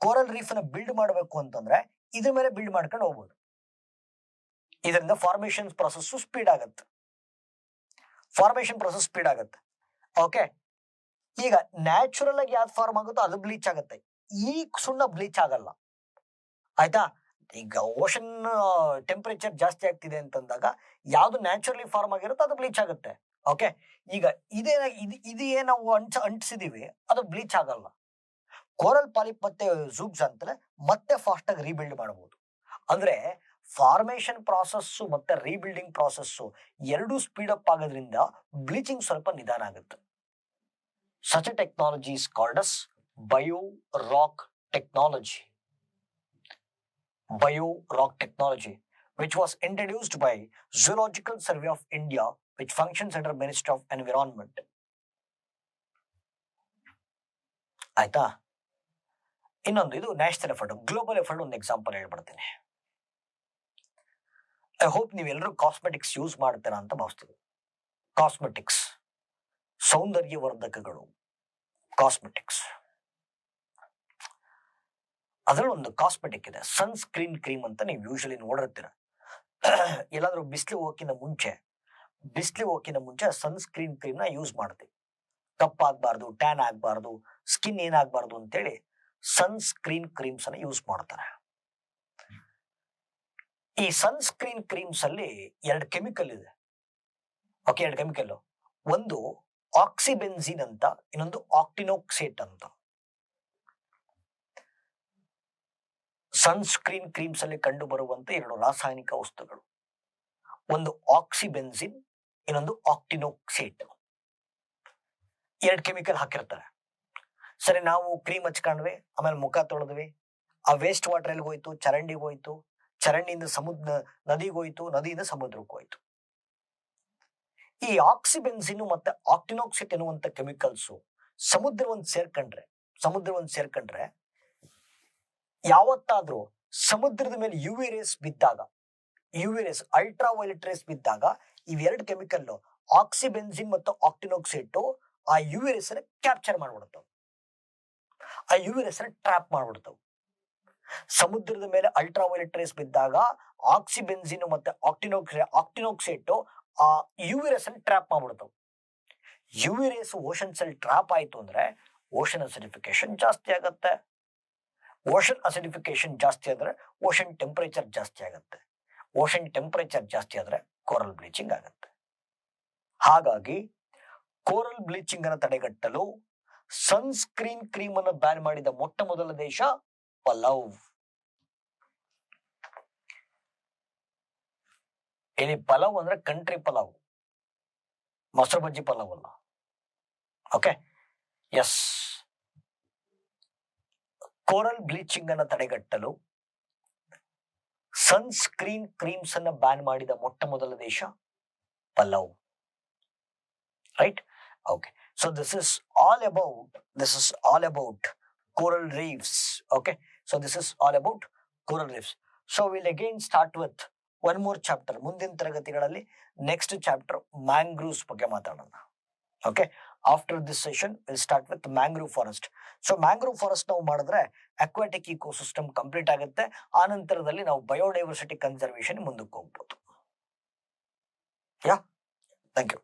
ಕೋರಲ್ ರೀಫ್ ನ ಬಿಲ್ಡ್ ಮಾಡಬೇಕು ಅಂತಂದ್ರೆ ಇದ್ರ ಮೇಲೆ ಬಿಲ್ಡ್ ಮಾಡ್ಕೊಂಡು ಹೋಗ್ಬೋದು. ಇದರಿಂದ ಫಾರ್ಮೇಶನ್ ಪ್ರಾಸೆಸ್ ಸ್ಪೀಡ್ ಆಗುತ್ತೆ. ಓಕೆ, ಈಗ ನ್ಯಾಚುರಲ್ ಆಗಿ ಯಾವ್ದು ಫಾರ್ಮ್ ಆಗುತ್ತೋ ಅದು ಬ್ಲೀಚ್ ಆಗುತ್ತೆ. ಈ ಸುಣ್ಣ ಬ್ಲೀಚ್ ಆಗಲ್ಲ. ಆಯ್ತಾ? ಈಗ ಓಷನ್ ಟೆಂಪರೇಚರ್ ಜಾಸ್ತಿ ಆಗ್ತಿದೆ ಅಂತಂದಾಗ ಯಾವ್ದು ನ್ಯಾಚುರಲಿ ಫಾರ್ಮ್ ಆಗಿರುತ್ತೋ ಅದು ಬ್ಲೀಚ್ ಆಗುತ್ತೆ. ಓಕೆ, ಈಗ ಇದೇ ನಾವು ಅಂಟಿಸಿದೀವಿ, ಅದು ಬ್ಲೀಚ್ ಆಗಲ್ಲ. ಕೋರಲ್ ಪಾಲಿಪ್ ಮತ್ತೆ ಝೂಗ್ಸ್ ಅಂತಾರೆ ಮತ್ತೆ ಫಾಸ್ಟ್ ಆಗಿ ರೀಬಿಲ್ಡ್ ಮಾಡಬಹುದು. ಅಂದ್ರೆ ಫಾರ್ಮೇಶನ್ ಪ್ರಾಸೆಸ್ ಮತ್ತೆ ರೀಬಿಲ್ಡಿಂಗ್ ಪ್ರಾಸೆಸ್ ಎರಡೂ ಸ್ಪೀಡ್ ಅಪ್ ಆಗೋದ್ರಿಂದ ಬ್ಲೀಚಿಂಗ್ ಸ್ವಲ್ಪ ನಿಧಾನ ಆಗುತ್ತೆ. Such a technology is called as bio-rock technology, which was introduced by Zoological Survey of India, which functions under Ministry of Environment. ಆಯ್ತಾ? ಇನ್ನೊಂದು, ಇದು ನ್ಯಾಷನಲ್ ಎಫರ್ಟ್. ಗ್ಲೋಬಲ್ ಎಫರ್ಟ್ ಒಂದು example ಹೇಳ್ಬಿಡ್ತೀನಿ. ಐ ಹೋಪ್ ನೀವೆಲ್ಲರೂ ಕಾಸ್ಮೆಟಿಕ್ಸ್ ಯೂಸ್ ಮಾಡ್ತೀರಾ ಅಂತ ಭಾವಿಸ್ತೀವಿ. Cosmetics, ಸೌಂದರ್ಯವರ್ಧಕಗಳು, cosmetics. ಅದರಲ್ಲಿ ಒಂದು ಕಾಸ್ಮೆಟಿಕ್ ಇದೆ, ಸನ್ಸ್ಕ್ರೀನ್ ಕ್ರೀಮ್ ಅಂತ. ನೀವು ಯೂಶಲಿ ನೋಡಿರ್ತೀರ. ಎಲ್ಲಾದ್ರೂ ಬಿಸಿಲು ಹೋಗಿನ ಮುಂಚೆ ಸನ್ಸ್ಕ್ರೀನ್ ಕ್ರೀಮ್ ನ ಯೂಸ್ ಮಾಡ್ತೀವಿ. ಕಪ್ಪಾಗಬಾರ್ದು, ಟ್ಯಾನ್ ಆಗಬಾರ್ದು, ಸ್ಕಿನ್ ಏನಾಗಬಾರ್ದು ಅಂತೇಳಿ ಸನ್ಸ್ಕ್ರೀನ್ ಕ್ರೀಮ್ಸ್ ಅನ್ನ ಯೂಸ್ ಮಾಡ್ತಾರೆ. ಈ ಸನ್ಸ್ಕ್ರೀನ್ ಕ್ರೀಮ್ಸ್ ಅಲ್ಲಿ ಎರಡು ಕೆಮಿಕಲ್ ಇದೆ. ಓಕೆ, ಎರಡು ಕೆಮಿಕಲ್. ಒಂದು ಆಕ್ಸಿಬೆನ್ಸಿನ್ ಅಂತ, ಇನ್ನೊಂದು ಆಕ್ಟಿನೋಕ್ಸೇಟ್ ಅಂತ. ಸನ್ಸ್ಕ್ರೀನ್ ಕ್ರೀಮ್ಸ್ ಅಲ್ಲಿ ಕಂಡು ಬರುವಂತ ಎರಡು ರಾಸಾಯನಿಕ ವಸ್ತುಗಳು, ಒಂದು ಆಕ್ಸಿಬೆನ್ಸಿನ್, ಇನ್ನೊಂದು ಆಕ್ಟಿನೋಕ್ಸೇಟ್. ಎರಡು ಕೆಮಿಕಲ್ ಹಾಕಿರ್ತಾರೆ. ಸರಿ, ನಾವು ಕ್ರೀಮ್ ಹಚ್ಕೊಂಡ್ವಿ, ಆಮೇಲೆ ಮುಖ ತೊಳೆದ್ವಿ. ಆ ವೇಸ್ಟ್ ವಾಟರ್ ಎಲ್ಲಿ ಹೋಯ್ತು? ಚರಂಡಿಗೆ ಹೋಯ್ತು. ಚರಂಡಿಯಿಂದ ನದಿಗೆ ಹೋಯ್ತು, ನದಿಯಿಂದ ಸಮುದ್ರಕ್ಕೆ ಹೋಯ್ತು. ಈ ಆಕ್ಸಿಬೆನ್ಸಿನ್ ಮತ್ತೆ ಆಕ್ಟಿನೋಕ್ಸೇಟ್ ಎನ್ನುವಂತ ಕೆಮಿಕಲ್ಸ್ ಸಮುದ್ರವನ್ನು ಸೇರ್ಕೊಂಡ್ರೆ ಯಾವತ್ತಾದ್ರೂ ಸಮುದ್ರದ ಮೇಲೆ UV rays ultra violet rays ಬಿದ್ದಾಗ ಇವೆರಡು ಕೆಮಿಕಲ್ ಆಕ್ಸಿಬೆನ್ಸಿನ್ ಮತ್ತು ಆಕ್ಟಿನೋಕ್ಸೇಟ್ ಆ ಯುವಿ ರೇಸ್ ಅನ್ನ ಕ್ಯಾಪ್ಚರ್ ಮಾಡ್ಬಿಡ್ತಾವ, ಆ ಯುವಿ ರೇಸ್ ಅನ್ನ ಟ್ರಾಪ್ ಮಾಡ್ಬಿಡ್ತಾವ. ಸಮುದ್ರದ ಮೇಲೆ ಅಲ್ಟ್ರಾ ವೈಲೆಟ್ ರೇಸ್ ಬಿದ್ದಾಗ ಆಕ್ಸಿಬೆನ್ಸಿನ್ ಮತ್ತೆ ಆಕ್ಟಿನೋಕ್ಸೇಟ್ ಆ ಯುವಿ ರೇಸ್ ಅನ್ನು ಟ್ರಾಪ್ ಮಾಡ್ಬಿಡ್ತಾವ. ಯುವಿ ರೇಸ್ ಓಷನ್ಸ್ ಅಲ್ಲಿ ಟ್ರಾಪ್ ಆಯ್ತು ಅಂದ್ರೆ ಓಷನ್ ಅಸಿಡಿಫಿಕೇಶನ್ ಜಾಸ್ತಿ ಆಗುತ್ತೆ. ಓಷನ್ ಅಸಿಡಿಫಿಕೇಶನ್ ಜಾಸ್ತಿ ಆದ್ರೆ ಓಷನ್ ಟೆಂಪರೇಚರ್ ಜಾಸ್ತಿ ಆಗುತ್ತೆ. ಓಷನ್ ಟೆಂಪರೇಚರ್ ಜಾಸ್ತಿ ಆದ್ರೆ ಕೋರಲ್ ಬ್ಲೀಚಿಂಗ್ ಆಗುತ್ತೆ. ಹಾಗಾಗಿ ಕೋರಲ್ ಬ್ಲೀಚಿಂಗ್ ಅನ್ನು ತಡೆಗಟ್ಟಲು ಸನ್ಸ್ಕ್ರೀನ್ ಕ್ರೀಮ್ ಅನ್ನು ಬ್ಯಾನ್ ಮಾಡಿದ ಮೊಟ್ಟ ಮೊದಲ ದೇಶ ಪಲಾವ್. ಇಲ್ಲಿ ಪಲಾವ್ ಅಂದ್ರೆ ಕಂಟ್ರಿ ಪಲಾವ್, ಮೊಸರು ಬಜ್ಜಿ ಪಲಾವ್ ಅಲ್ಲ. Okay, S. ಕೋರಲ್ ಬ್ಲೀಚಿಂಗ್ ಅನ್ನು ತಡೆಗಟ್ಟಲು ಸನ್ಸ್ಕ್ರೀನ್ ಕ್ರೀಮ್ಸ್ ಅನ್ನು ಬ್ಯಾನ್ ಮಾಡಿದ ಮೊಟ್ಟ ಮೊದಲ ದೇಶ pulao. Right. Okay, so this is all about coral reefs. Okay, so this is all about coral reefs. So we'll again start with one more chapter. ಮುಂದಿನ ತರಗತಿಗಳಲ್ಲಿ next chapter mangroves ಬಗ್ಗೆ ಮಾತಾಡೋಣ. Okay, after this session will start with mangrove forest. So mangrove forest ನಾವು ಮಾಡಿದ್ರೆ aquatic ecosystem complete ಆಗುತ್ತೆ. ಆ ನಂತರದಲ್ಲಿ ನಾವು ಬಯೋಡೈವರ್ಸಿಟಿ ಕನ್ಸರ್ವೇಷನ್ ಮುಂದಕ್ಕೆ ಹೋಗ್ಬೋದು. ಯಾ, ಥ್ಯಾಂಕ್ ಯು.